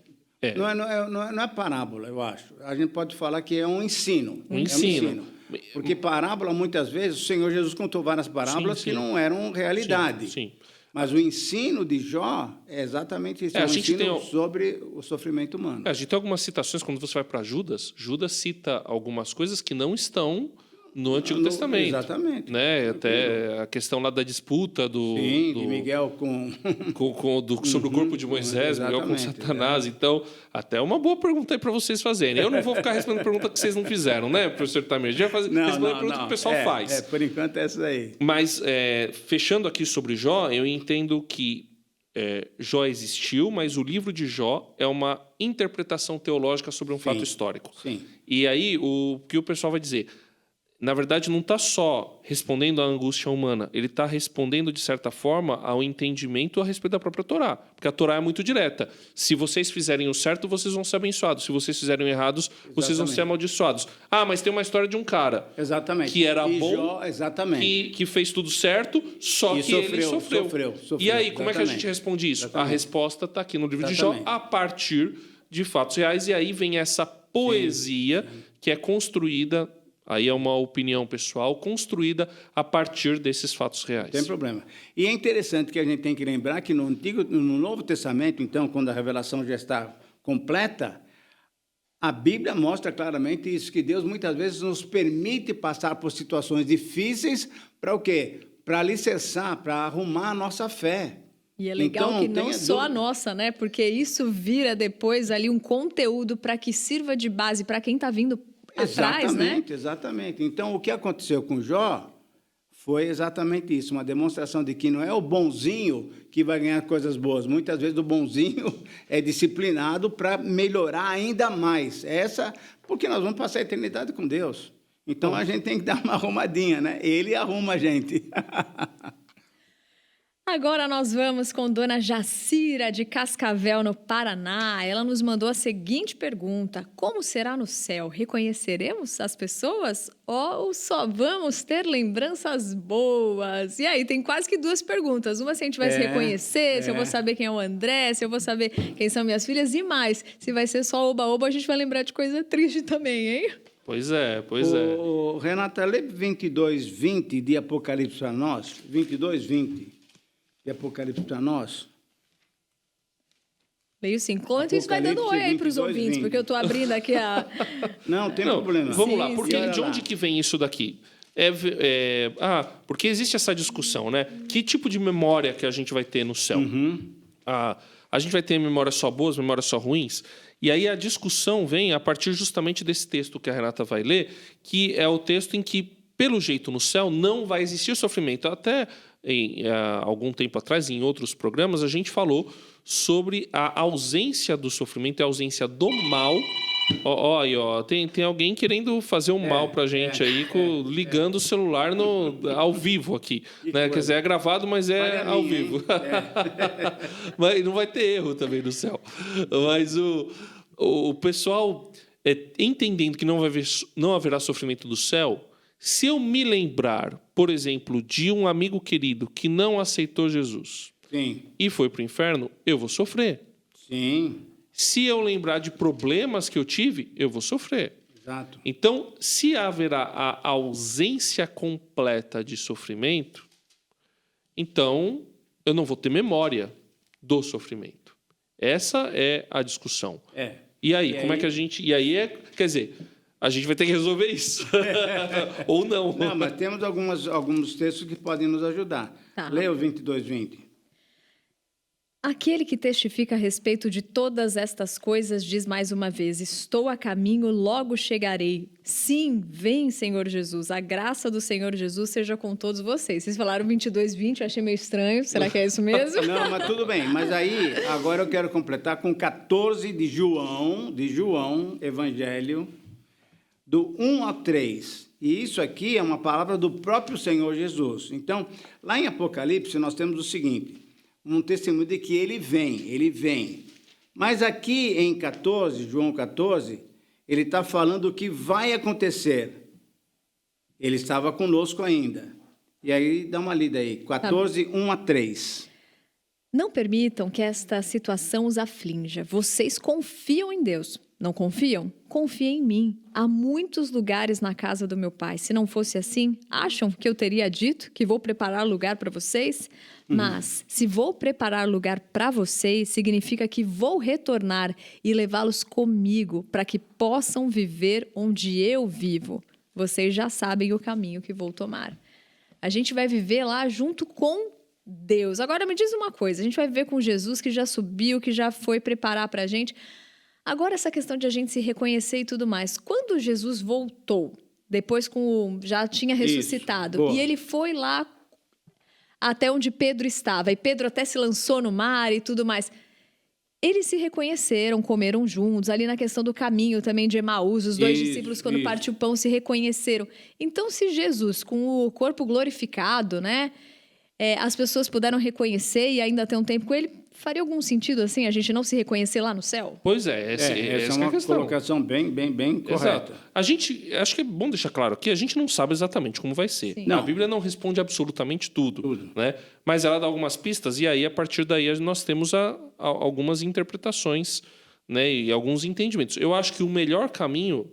Não é parábola, eu acho. A gente pode falar que é um ensino. Um ensino. Porque parábola, muitas vezes, o Senhor Jesus contou várias parábolas que não eram realidade. Sim. Mas o ensino de Jó é exatamente isso, é um ensino sobre o sofrimento humano. A gente tem algumas citações, quando você vai para Judas, Judas cita algumas coisas que não estão no Antigo Testamento. Exatamente. Né? Até a questão lá da disputa de Miguel sobre o corpo de Moisés, Miguel com Satanás. Então, até uma boa pergunta aí para vocês fazerem. Eu não vou ficar respondendo pergunta que vocês não fizeram, né, professor Tamir? Já responder a pergunta que o pessoal faz. Por enquanto é essa aí. Mas, fechando aqui sobre Jó, eu entendo que Jó existiu, mas o livro de Jó é uma interpretação teológica sobre um fato histórico. Sim. E aí, o que o pessoal vai dizer? Na verdade, não está só respondendo à angústia humana, ele está respondendo, de certa forma, ao entendimento a respeito da própria Torá. Porque a Torá é muito direta. Se vocês fizerem o certo, vocês vão ser abençoados. Se vocês fizerem o errados, vocês vão ser amaldiçoados. Ah, mas tem uma história de um cara que era bom, que fez tudo certo, só que ele sofreu. E aí, como é que a gente responde isso? A resposta está aqui no livro de Jó, a partir de fatos reais. E aí vem essa poesia que é construída... Aí é uma opinião pessoal construída a partir desses fatos reais. Tem problema. E é interessante que a gente tem que lembrar que no Novo Testamento, então, quando a revelação já está completa, a Bíblia mostra claramente isso, que Deus muitas vezes nos permite passar por situações difíceis para o quê? Para alicerçar, para arrumar a nossa fé. E é legal então, que não só a nossa, né? Porque isso vira depois ali um conteúdo para que sirva de base para quem está vindo atrás, né? Exatamente. Então, o que aconteceu com Jó foi exatamente isso, uma demonstração de que não é o bonzinho que vai ganhar coisas boas. Muitas vezes o bonzinho é disciplinado para melhorar ainda mais. Porque nós vamos passar a eternidade com Deus. Então, a gente tem que dar uma arrumadinha, né? Ele arruma a gente. Agora nós vamos com Dona Jacira, de Cascavel, no Paraná. Ela nos mandou a seguinte pergunta: como será no céu? Reconheceremos as pessoas ou só vamos ter lembranças boas? E aí, tem quase que duas perguntas. Uma, se a gente vai se reconhecer, se eu vou saber quem é o André, se eu vou saber quem são minhas filhas, e mais, se vai ser só oba-oba, a gente vai lembrar de coisa triste também, hein? Pois é. Renata, lê 22:20 de Apocalipse para nós. 22:20. De Apocalipse para nós. Leio sim. Enquanto isso, vai dando oi aí para os ouvintes, 20. porque eu estou abrindo aqui a... Não, tem problema. Vamos lá, porque de onde que vem isso daqui? Porque existe essa discussão, né? Que tipo de memória que a gente vai ter no céu? A gente vai ter memórias só boas, memórias só ruins? E aí a discussão vem a partir justamente desse texto que a Renata vai ler, que é o texto em que, pelo jeito, no céu não vai existir sofrimento. Até algum tempo atrás, em outros programas, a gente falou sobre a ausência do sofrimento e a ausência do mal. Tem alguém querendo fazer um mal pra gente aí, ligando o celular ao vivo aqui. Né? Quer dizer, é gravado, mas é ao vivo. Mas não vai ter erro também no céu. Mas o pessoal, entendendo que não haverá sofrimento do céu, se eu me lembrar, por exemplo, de um amigo querido que não aceitou Jesus e foi para o inferno, eu vou sofrer. Sim. Se eu lembrar de problemas que eu tive, eu vou sofrer. Exato. Então, se haverá a ausência completa de sofrimento, então eu não vou ter memória do sofrimento. Essa é a discussão. E aí, como é que a gente... E aí quer dizer... a gente vai ter que resolver isso. Ou não. Não, mas temos alguns textos que podem nos ajudar. Tá. Leia o 22:20. Aquele que testifica a respeito de todas estas coisas diz mais uma vez: estou a caminho, logo chegarei. Sim, vem, Senhor Jesus. A graça do Senhor Jesus seja com todos vocês. Vocês falaram 22:20, eu achei meio estranho. Será que é isso mesmo? Não, mas tudo bem. Mas aí, agora eu quero completar com 14 de João, Evangelho, do 1 ao 3. E isso aqui é uma palavra do próprio Senhor Jesus. Então, lá em Apocalipse, nós temos o seguinte: um testemunho de que ele vem. Mas aqui em 14, João 14, ele está falando o que vai acontecer. Ele estava conosco ainda. E aí, dá uma lida aí, 14, 1 a 3. Não permitam que esta situação os aflinja. Vocês confiam em Deus. Não confiam? Confiem em mim. Há muitos lugares na casa do meu pai. Se não fosse assim, acham que eu teria dito que vou preparar lugar para vocês? Mas, se vou preparar lugar para vocês, significa que vou retornar e levá-los comigo para que possam viver onde eu vivo. Vocês já sabem o caminho que vou tomar. A gente vai viver lá junto com Deus. Agora me diz uma coisa, a gente vai viver com Jesus que já subiu, que já foi preparar para a gente. Agora essa questão de a gente se reconhecer e tudo mais. Quando Jesus voltou, depois já tinha ressuscitado, Isso, e ele foi lá até onde Pedro estava, e Pedro até se lançou no mar e tudo mais. Eles se reconheceram, comeram juntos, ali na questão do caminho também de Emaús, os dois discípulos, quando partiu o pão, se reconheceram. Então, se Jesus, com o corpo glorificado, né, as pessoas puderam reconhecer e ainda ter um tempo com ele, faria algum sentido, assim, a gente não se reconhecer lá no céu? Pois é, essa é é uma a questão. colocação bem correta. Exato. A gente, acho que é bom deixar claro aqui, a gente não sabe exatamente como vai ser. Sim. A Bíblia não responde absolutamente tudo. Né? Mas ela dá algumas pistas e aí, a partir daí, nós temos algumas interpretações, né, e alguns entendimentos. Eu acho que o melhor caminho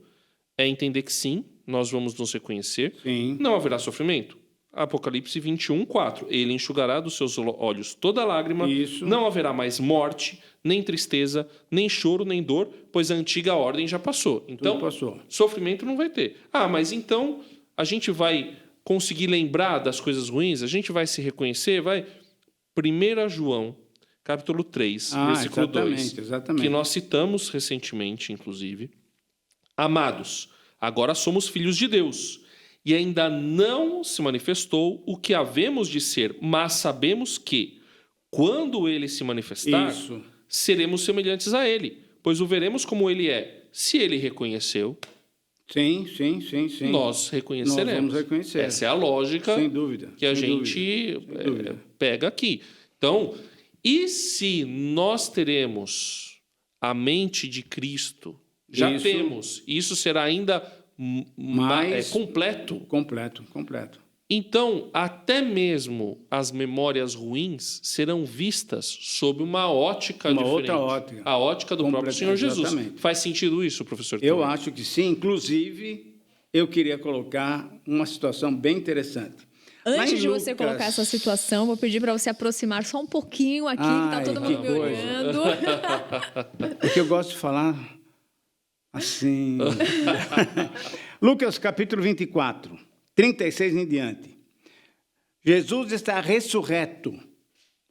é entender que sim, nós vamos nos reconhecer. Sim. Não haverá sofrimento. Apocalipse 21, 4. Ele enxugará dos seus olhos toda lágrima. Isso. Não haverá mais morte, nem tristeza, nem choro, nem dor, pois a antiga ordem já passou. Então, Tudo passou. sofrimento não vai ter. Ah, mas então a gente vai conseguir lembrar das coisas ruins? A gente vai se reconhecer? Vai? 1 João, capítulo 3, versículo 2. Exatamente. Que nós citamos recentemente, inclusive. Amados, agora somos filhos de Deus. E ainda não se manifestou o que havemos de ser, mas sabemos que, quando ele se manifestar, seremos semelhantes a ele, pois o veremos como ele é. Se ele reconheceu, Sim. nós reconheceremos. Nós vamos reconhecer. Essa é a lógica Sem dúvida. que a sem gente dúvida. pega aqui. Então, e se nós teremos a mente de Cristo? Já Isso. temos. Isso será ainda mais completo. Completo. Então, até mesmo as memórias ruins serão vistas sob uma ótica diferente. Outra ótica. A ótica do próprio Senhor Jesus. Exatamente. Faz sentido isso, professor? Eu acho que sim. Inclusive, eu queria colocar uma situação bem interessante. Antes de você colocar essa situação, vou pedir para você aproximar só um pouquinho aqui, que está todo mundo me olhando. Porque eu gosto de falar assim. Lucas capítulo 24, 36 em diante. Jesus está ressurreto,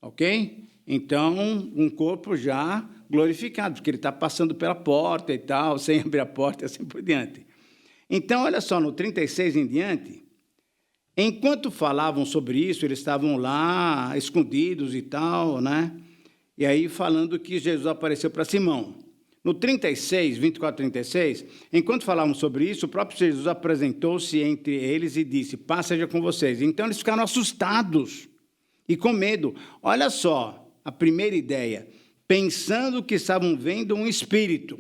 ok? Então, um corpo já glorificado, porque ele está passando pela porta e tal, sem abrir a porta e assim por diante. Então, olha só, no 36 em diante, enquanto falavam sobre isso, eles estavam lá, escondidos e tal, né? E aí falando que Jesus apareceu para Simão. No 36, 24, 36, enquanto falavam sobre isso, o próprio Jesus apresentou-se entre eles e disse: paz seja com vocês. Então eles ficaram assustados e com medo. Olha só, a primeira ideia, pensando que estavam vendo um espírito.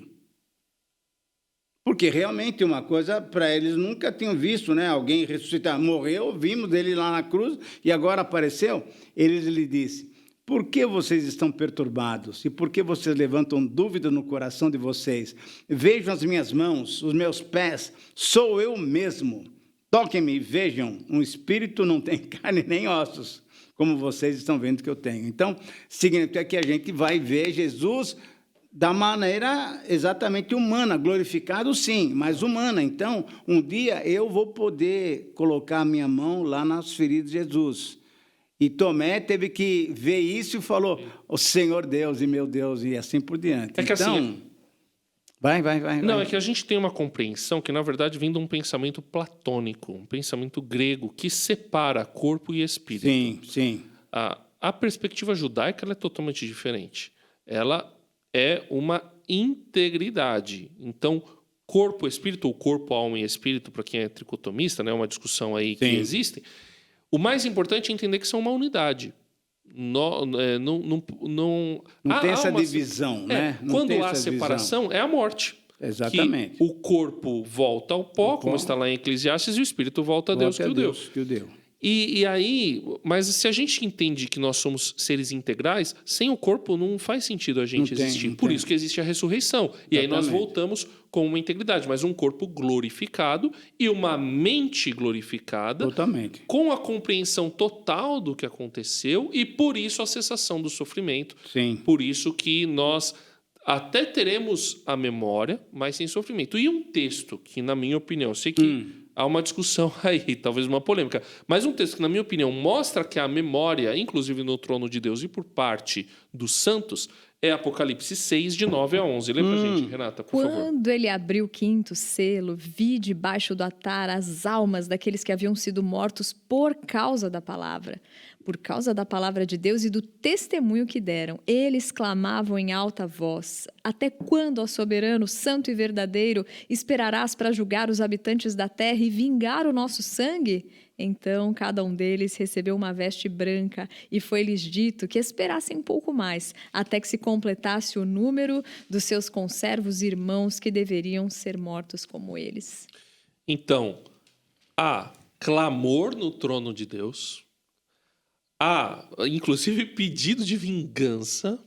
Porque realmente uma coisa para eles nunca tinham visto, né? Alguém ressuscitar, morreu, vimos ele lá na cruz e agora apareceu. Ele lhe disse: por que vocês estão perturbados? E por que vocês levantam dúvida no coração de vocês? Vejam as minhas mãos, os meus pés, sou eu mesmo. Toquem-me e vejam, um espírito não tem carne nem ossos, como vocês estão vendo que eu tenho. Então, significa que a gente vai ver Jesus da maneira exatamente humana, glorificado sim, mas humana. Então, um dia eu vou poder colocar a minha mão lá nas feridas de Jesus. E Tomé teve que ver isso e falou, o Senhor Deus e meu Deus, e assim por diante. É que então, assim, vai. Não, é que a gente tem uma compreensão que, na verdade, vem de um pensamento platônico, um pensamento grego, que separa corpo e espírito. Sim. A perspectiva judaica ela é totalmente diferente. Ela é uma integridade. Então, corpo, espírito, ou corpo, alma e espírito, para quem é tricotomista, né, uma discussão aí que existe, o mais importante é entender que são uma unidade. Não tem essa divisão, né? Não quando tem há essa separação, divisão. é a morte. Exatamente. Que o corpo volta ao pó, como está lá em Eclesiastes, e o espírito volta a Deus que o deu. E aí, mas se a gente entende que nós somos seres integrais, sem o corpo não faz sentido a gente existir. Por isso que existe a ressurreição. E aí nós voltamos com uma integridade, mas um corpo glorificado e uma mente glorificada. Totalmente. Com a compreensão total do que aconteceu e por isso a cessação do sofrimento. Sim. Por isso que nós até teremos a memória, mas sem sofrimento. E um texto que, na minha opinião, eu sei que há uma discussão aí, talvez uma polêmica, mas um texto que, na minha opinião, mostra que a memória, inclusive no trono de Deus e por parte dos santos, é Apocalipse 6, de 9 a 11. Lê pra gente, Renata, por favor. Quando ele abriu o quinto selo, vi debaixo do altar as almas daqueles que haviam sido mortos por causa da palavra de Deus e do testemunho que deram. Eles clamavam em alta voz: até quando, ó soberano, santo e verdadeiro, esperarás para julgar os habitantes da terra e vingar o nosso sangue? Então, cada um deles recebeu uma veste branca e foi-lhes dito que esperassem um pouco mais, até que se completasse o número dos seus conservos irmãos que deveriam ser mortos como eles. Então, há clamor no trono de Deus, há, inclusive, pedido de vingança,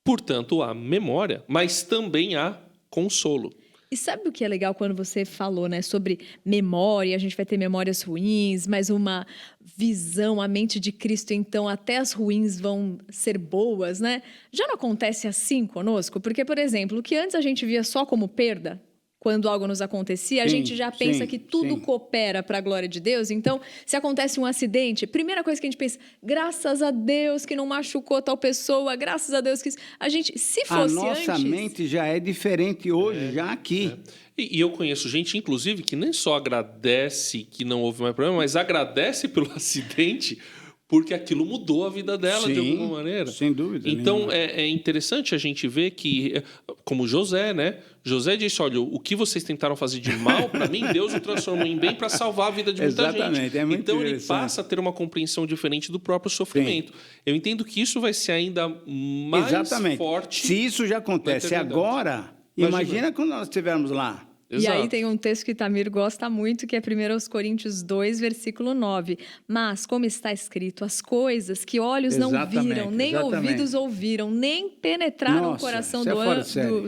portanto, há memória, mas também há consolo. E sabe o que é legal quando você falou, né, sobre memória, a gente vai ter memórias ruins, mas uma visão, a mente de Cristo, então até as ruins vão ser boas, né? Já não acontece assim conosco? Porque, por exemplo, o que antes a gente via só como perda, quando algo nos acontecia, a gente já pensa que tudo coopera para a glória de Deus. Então, se acontece um acidente, primeira coisa que a gente pensa, graças a Deus que não machucou tal pessoa, graças a Deus que... A gente, se fosse antes... A nossa mente já é diferente hoje, já aqui. E eu conheço gente, inclusive, que nem só agradece que não houve mais problema, mas agradece pelo acidente porque aquilo mudou a vida dela de alguma maneira. Sem dúvida. Então, é interessante a gente ver que, como José, né? José disse, olha, o que vocês tentaram fazer de mal, para mim, Deus o transformou em bem para salvar a vida de muita gente. É muito então, ele passa a ter uma compreensão diferente do próprio sofrimento. Eu entendo que isso vai ser ainda mais forte. Se isso já acontece agora, imagina quando nós estivermos lá. Exato. E aí tem um texto que Itamir gosta muito, que é 1 Coríntios 2, versículo 9. Mas, como está escrito, as coisas que olhos não viram, nem ouvidos ouviram, nem penetraram no coração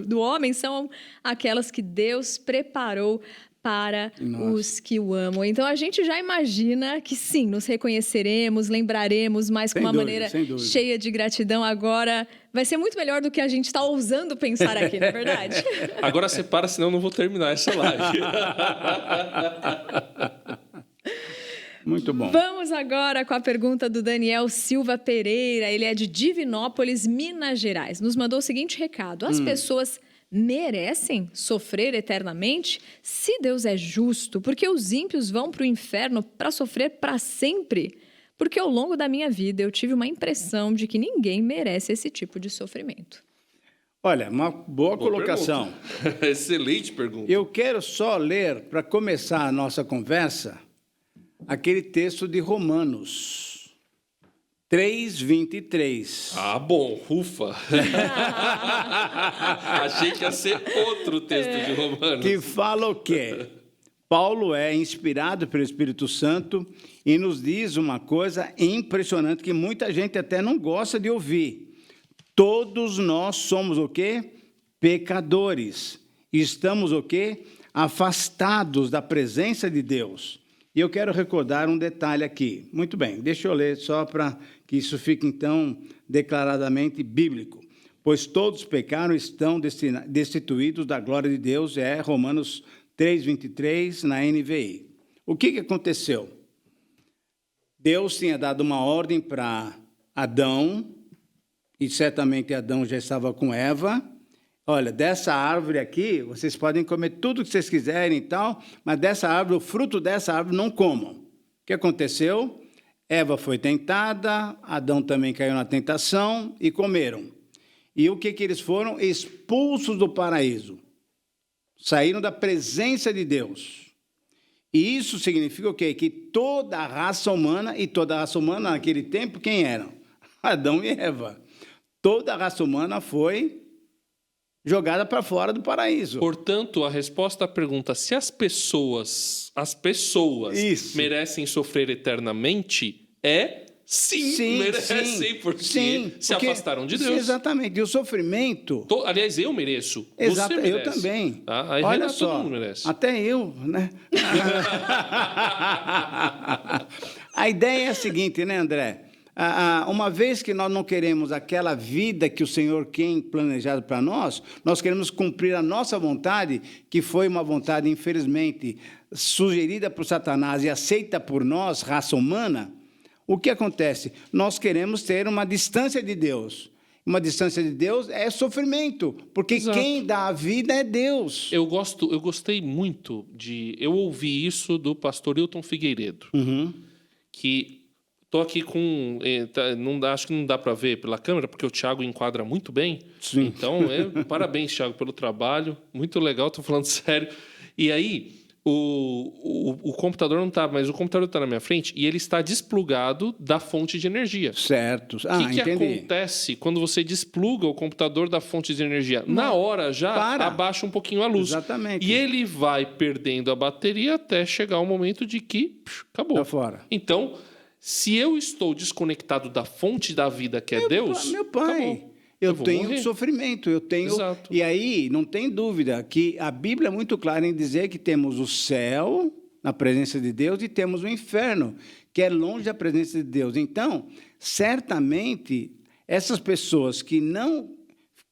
do homem, são aquelas que Deus preparou para os que o amam. Então, a gente já imagina que sim, nos reconheceremos, lembraremos, mas com uma maneira cheia de gratidão. Agora, vai ser muito melhor do que a gente está ousando pensar aqui, não é verdade? Agora separa, senão eu não vou terminar essa live. Muito bom. Vamos agora com a pergunta do Daniel Silva Pereira. Ele é de Divinópolis, Minas Gerais. Nos mandou o seguinte recado. As pessoas merecem sofrer eternamente? Se Deus é justo, por que os ímpios vão para o inferno para sofrer para sempre? Porque ao longo da minha vida eu tive uma impressão de que ninguém merece esse tipo de sofrimento. Olha, uma boa colocação. Excelente pergunta. Eu quero só ler, para começar a nossa conversa, aquele texto de Romanos 3:23. Ah, bom, ufa. Achei que ia ser outro texto de Romanos. Que fala o quê? Paulo é inspirado pelo Espírito Santo e nos diz uma coisa impressionante que muita gente até não gosta de ouvir. Todos nós somos o quê? Pecadores. Estamos o quê? Afastados da presença de Deus. E eu quero recordar um detalhe aqui. Muito bem, deixa eu ler só para que isso fique, então, declaradamente bíblico. pois todos pecaram e estão destituídos da glória de Deus, Romanos 3:23, na NVI. O que aconteceu? Deus tinha dado uma ordem para Adão, e certamente Adão já estava com Eva. Olha, dessa árvore aqui, vocês podem comer tudo que vocês quiserem e tal, mas dessa árvore, o fruto dessa árvore não comam. O que aconteceu? Eva foi tentada, Adão também caiu na tentação e comeram. E o que eles foram? Expulsos do paraíso. Saíram da presença de Deus. E isso significa o quê? Que toda a raça humana, e toda a raça humana naquele tempo, quem eram? Adão e Eva. Toda a raça humana foi jogada para fora do paraíso. Portanto, a resposta à pergunta se as pessoas Isso. merecem sofrer eternamente é sim, merecem, porque se afastaram de Deus. Exatamente. E o sofrimento... Aliás, eu mereço. Exato, você merece. eu também. Tá? Aí, olha Renato, só, todo mundo merece. até eu, né? A ideia é a seguinte, né, André? Uma vez que nós não queremos aquela vida que o Senhor tem planejado para nós queremos cumprir a nossa vontade, que foi uma vontade, infelizmente, sugerida por Satanás e aceita por nós, raça humana. O que acontece? Nós queremos ter uma distância de Deus. Uma distância de Deus é sofrimento, porque Exato. Quem dá a vida é Deus. Eu gostei muito de... Eu ouvi isso do pastor Hilton Figueiredo, que... Estou aqui com... acho que não dá para ver pela câmera, porque o Thiago enquadra muito bem. Sim. Então, parabéns, Thiago, pelo trabalho. Muito legal, estou falando sério. E aí, o computador não está, mas o computador está na minha frente e ele está desplugado da fonte de energia. Certo. O que acontece quando você despluga o computador da fonte de energia? Na hora já abaixa um pouquinho a luz. Exatamente. E ele vai perdendo a bateria até chegar o momento de que acabou. Está fora. Então... Se eu estou desconectado da fonte da vida que é Deus... Meu pai, acabou. eu vou tenho morrer. sofrimento, eu tenho... Exato. E aí, não tem dúvida que a Bíblia é muito clara em dizer que temos o céu, na presença de Deus, e temos o inferno, que é longe da presença de Deus. Então, certamente, essas pessoas que não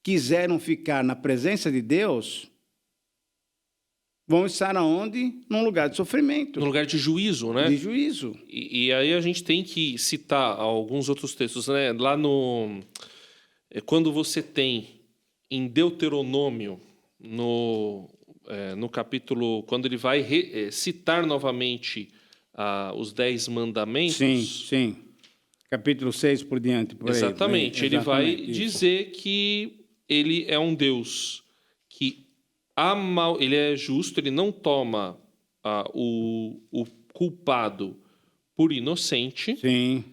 quiseram ficar na presença de Deus... vão estar aonde? Num lugar de sofrimento. No lugar de juízo, né? De juízo. E aí a gente tem que citar alguns outros textos, né? Lá no... Quando você tem em Deuteronômio, no capítulo... Quando ele vai citar novamente os 10 mandamentos... Sim. Capítulo 6 por diante. Por exatamente. Aí, ele vai isso. dizer que ele é um Deus que... ele é justo, ele não toma o culpado por inocente. Sim.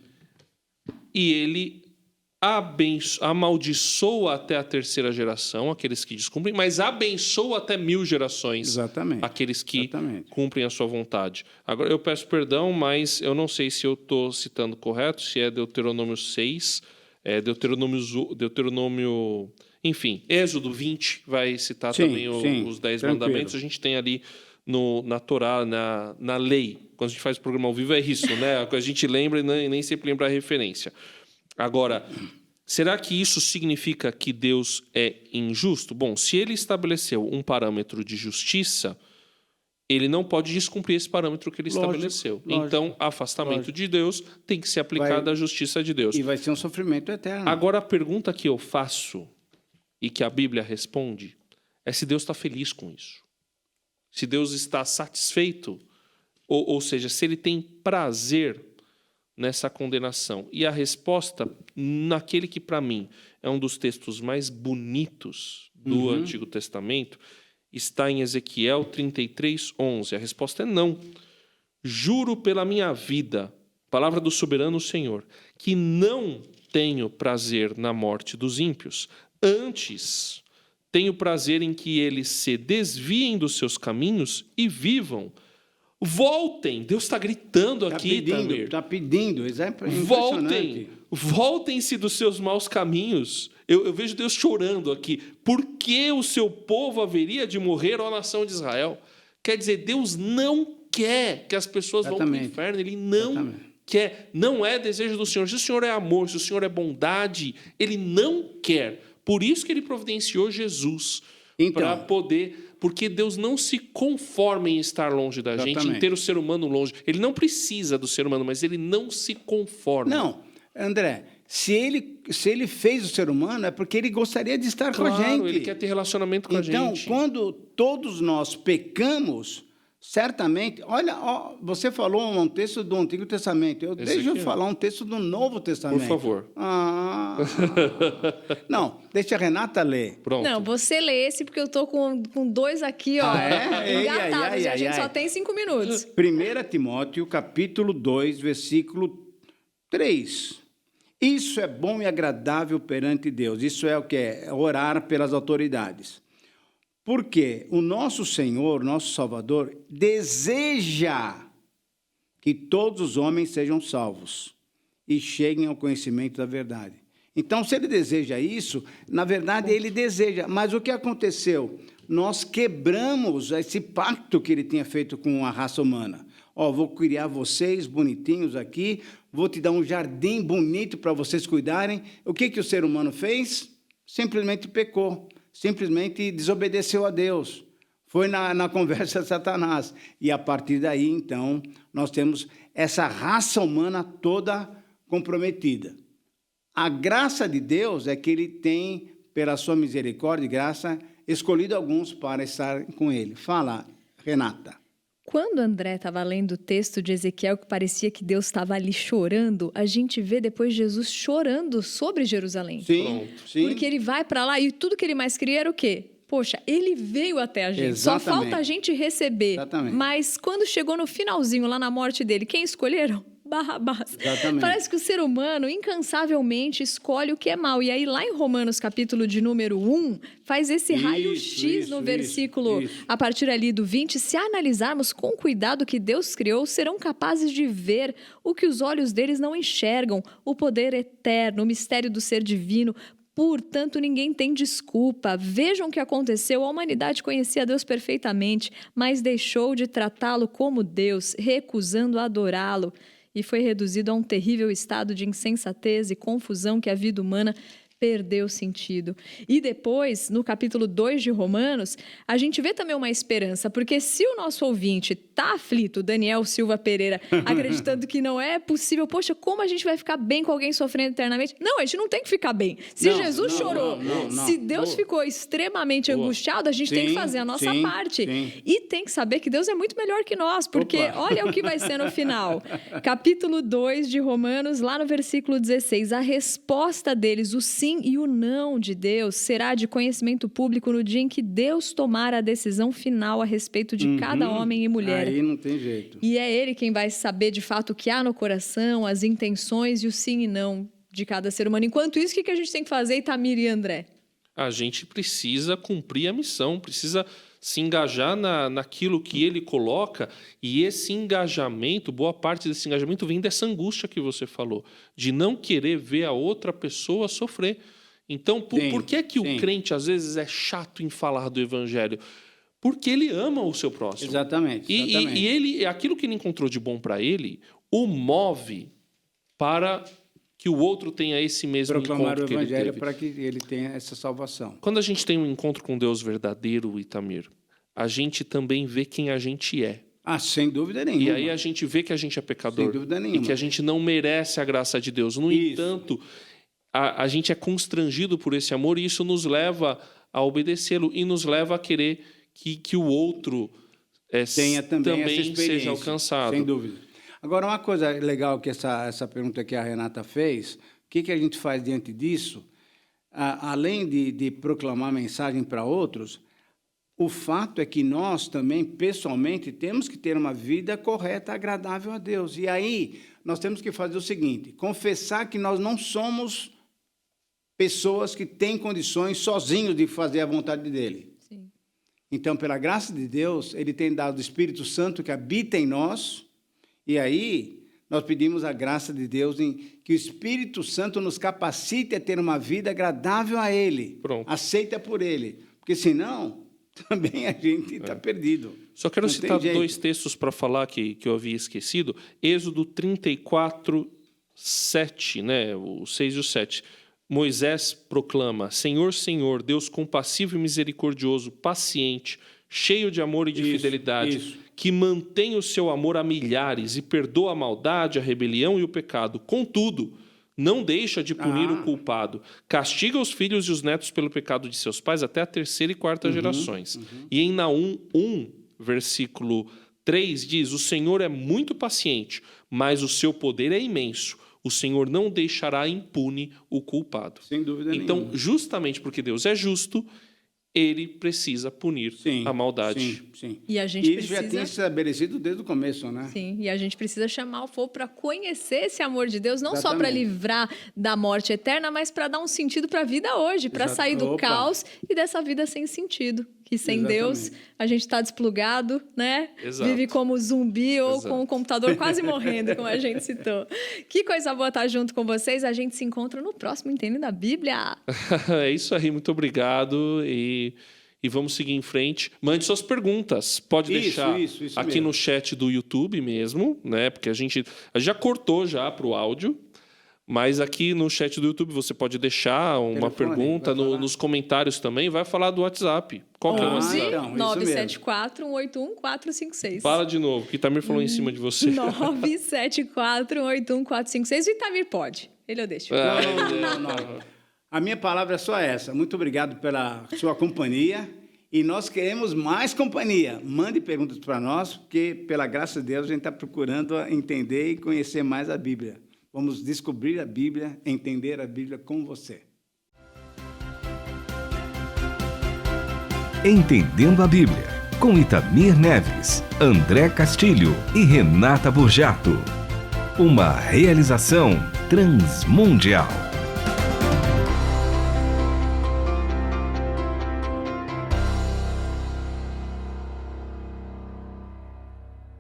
E ele amaldiçoa até a 3ª geração, aqueles que descumprem, mas abençoa até 1000 gerações. Exatamente. Aqueles que cumprem a sua vontade. Agora, eu peço perdão, mas eu não sei se eu estou citando correto, se é Deuteronômio 6, Deuteronômio... Enfim, Êxodo 20 vai citar também os 10 mandamentos. A gente tem ali na Torá, na lei. Quando a gente faz o programa ao vivo é isso, né? A gente lembra e nem sempre lembra a referência. Agora, será que isso significa que Deus é injusto? Bom, se ele estabeleceu um parâmetro de justiça, ele não pode descumprir esse parâmetro que ele estabeleceu. Então, afastamento de Deus tem que ser aplicado à justiça de Deus. E vai ser um sofrimento eterno. Agora, a pergunta que eu faço... e que a Bíblia responde, é se Deus está feliz com isso. Se Deus está satisfeito, ou seja, se ele tem prazer nessa condenação. E a resposta, naquele que para mim é um dos textos mais bonitos do Antigo Testamento, está em Ezequiel 33:11. A resposta é não. Juro pela minha vida, palavra do soberano Senhor, que não tenho prazer na morte dos ímpios. Antes, tenho prazer em que eles se desviem dos seus caminhos e vivam. Voltem! Deus está gritando aqui, Tamir. Está pedindo, Voltem-se dos seus maus caminhos. Eu vejo Deus chorando aqui. Por que o seu povo haveria de morrer, ó nação de Israel? Quer dizer, Deus não quer que as pessoas vão para o inferno. Ele não quer. Não é desejo do Senhor. Se o Senhor é amor, se o Senhor é bondade, Ele não quer. Por isso que ele providenciou Jesus. Então. Para poder... Porque Deus não se conforma em estar longe da gente, em ter o ser humano longe. Ele não precisa do ser humano, mas ele não se conforma. Não, André, se ele fez o ser humano, é porque ele gostaria de estar com a gente. Ele quer ter relacionamento com a gente. Então, quando todos nós pecamos, certamente... Olha, você falou um texto do Antigo Testamento. Deixa eu falar um texto do Novo Testamento. Por favor. Não, deixa a Renata ler. Pronto. Não, você lê esse porque eu tô com dois aqui, ó, engatados, e a gente só tem 5 minutos. 1 Timóteo, capítulo 2, versículo 3. Isso é bom e agradável perante Deus. Isso é o que é orar pelas autoridades. Porque o nosso Senhor, nosso Salvador, deseja que todos os homens sejam salvos e cheguem ao conhecimento da verdade. Então, se ele deseja isso, na verdade, ele deseja. Mas o que aconteceu? Nós quebramos esse pacto que ele tinha feito com a raça humana. Vou criar vocês bonitinhos aqui, vou te dar um jardim bonito para vocês cuidarem. O que o ser humano fez? Simplesmente pecou. Simplesmente desobedeceu a Deus. Foi na conversa de Satanás. E a partir daí, então, nós temos essa raça humana toda comprometida. A graça de Deus é que ele tem, pela sua misericórdia e graça, escolhido alguns para estar com ele. Fala, Renata. Quando André estava lendo o texto de Ezequiel, que parecia que Deus estava ali chorando, a gente vê depois Jesus chorando sobre Jerusalém. Sim, sim. Porque ele vai para lá e tudo que ele mais queria era o quê? Poxa, ele veio até a gente. Exatamente. Só falta a gente receber. Exatamente. Mas quando chegou no finalzinho, lá na morte dele, quem escolheram? Barrabás. Exatamente. Parece que o ser humano incansavelmente escolhe o que é mal. E aí, lá em Romanos, capítulo de número 1, faz esse raio-x no versículo, a partir ali do 20. Se analisarmos com cuidado o que Deus criou, serão capazes de ver o que os olhos deles não enxergam, o poder eterno, o mistério do ser divino. Portanto, ninguém tem desculpa. Vejam o que aconteceu. A humanidade conhecia Deus perfeitamente, mas deixou de tratá-lo como Deus, recusando adorá-lo. E foi reduzido a um terrível estado de insensatez e confusão que a vida humana perdeu sentido. E depois, no capítulo 2 de Romanos, a gente vê também uma esperança, porque se o nosso ouvinte está aflito, Daniel Silva Pereira, acreditando que não é possível, poxa, como a gente vai ficar bem com alguém sofrendo eternamente? Não, a gente não tem que ficar bem. Se Jesus chorou, se Deus ficou extremamente angustiado, a gente tem que fazer a nossa parte. E tem que saber que Deus é muito melhor que nós, porque olha o que vai ser no final. Capítulo 2 de Romanos, lá no versículo 16, a resposta deles, o sim e o não de Deus, será de conhecimento público no dia em que Deus tomar a decisão final a respeito de cada homem e mulher. Aí não tem jeito. E é ele quem vai saber de fato o que há no coração, as intenções e o sim e não de cada ser humano. Enquanto isso, o que a gente tem que fazer, Itamir e André? A gente precisa cumprir a missão, precisa se engajar naquilo que ele coloca, e esse engajamento, boa parte desse engajamento vem dessa angústia que você falou, de não querer ver a outra pessoa sofrer. Então, por que é que o crente, às vezes, é chato em falar do evangelho? Porque ele ama o seu próximo. Exatamente. E ele, aquilo que ele encontrou de bom para ele, o move para que o outro tenha esse mesmo proclamar encontro o evangelho que ele teve. para que ele tenha essa salvação. Quando a gente tem um encontro com Deus verdadeiro, Itamir, a gente também vê quem a gente é. Sem dúvida nenhuma. E aí a gente vê que a gente é pecador. Sem dúvida nenhuma. E que a gente não merece a graça de Deus. No entanto, a gente é constrangido por esse amor, e isso nos leva a obedecê-lo e nos leva a querer que o outro tenha também seja alcançado. Sem dúvida. Agora, uma coisa legal que essa pergunta que a Renata fez, o que a gente faz diante disso? Além de proclamar mensagem para outros, o fato é que nós também, pessoalmente, temos que ter uma vida correta, agradável a Deus. E aí, nós temos que fazer o seguinte, confessar que nós não somos pessoas que têm condições sozinhos de fazer a vontade dele. Sim. Então, pela graça de Deus, ele tem dado o Espírito Santo que habita em nós. E aí, nós pedimos a graça de Deus em que o Espírito Santo nos capacite a ter uma vida agradável a Ele, aceita por Ele. Porque, senão, também a gente está perdido. Só quero citar 2 textos para falar que eu havia esquecido. Êxodo 34, 7, né? O 6 e o 7. Moisés proclama: Senhor, Senhor, Deus compassivo e misericordioso, paciente, cheio de amor e de fidelidade, que mantém o seu amor a milhares e perdoa a maldade, a rebelião e o pecado. Contudo, não deixa de punir o culpado. Castiga os filhos e os netos pelo pecado de seus pais até a terceira e quarta gerações. E em Naum 1, versículo 3 diz: o Senhor é muito paciente, mas o seu poder é imenso. O Senhor não deixará impune o culpado. Sem dúvida então, nenhuma. Justamente porque Deus é justo, ele precisa punir a maldade. Sim. E a gente Isso já tinha estabelecido desde o começo, né? Sim, e a gente precisa chamar o povo para conhecer esse amor de Deus, não só para livrar da morte eterna, mas para dar um sentido para a vida hoje, para sair do caos e dessa vida sem sentido. Que sem Deus a gente está desplugado, né? Exato. Vive como zumbi ou com o computador quase morrendo, como a gente citou. Que coisa boa estar junto com vocês. A gente se encontra no próximo Entendendo a Bíblia. É isso aí, muito obrigado e vamos seguir em frente. Mande suas perguntas. Pode deixar isso aqui mesmo. no chat do YouTube mesmo, né? Porque a gente já cortou já para o áudio. Mas aqui no chat do YouTube você pode deixar uma pergunta nos comentários também. Vai falar do WhatsApp. Qual que é o WhatsApp? Então, 974-181-456. Fala de novo, que Itamir falou em cima de você. 974-181-456. O Itamir pode. Ele eu deixo. Não. A minha palavra é só essa. Muito obrigado pela sua companhia. E nós queremos mais companhia. Mande perguntas para nós, porque, pela graça de Deus, a gente está procurando entender e conhecer mais a Bíblia. Vamos descobrir a Bíblia, entender a Bíblia com você. Entendendo a Bíblia, com Itamir Neves, André Castilho e Renata Burjato. Uma realização transmundial.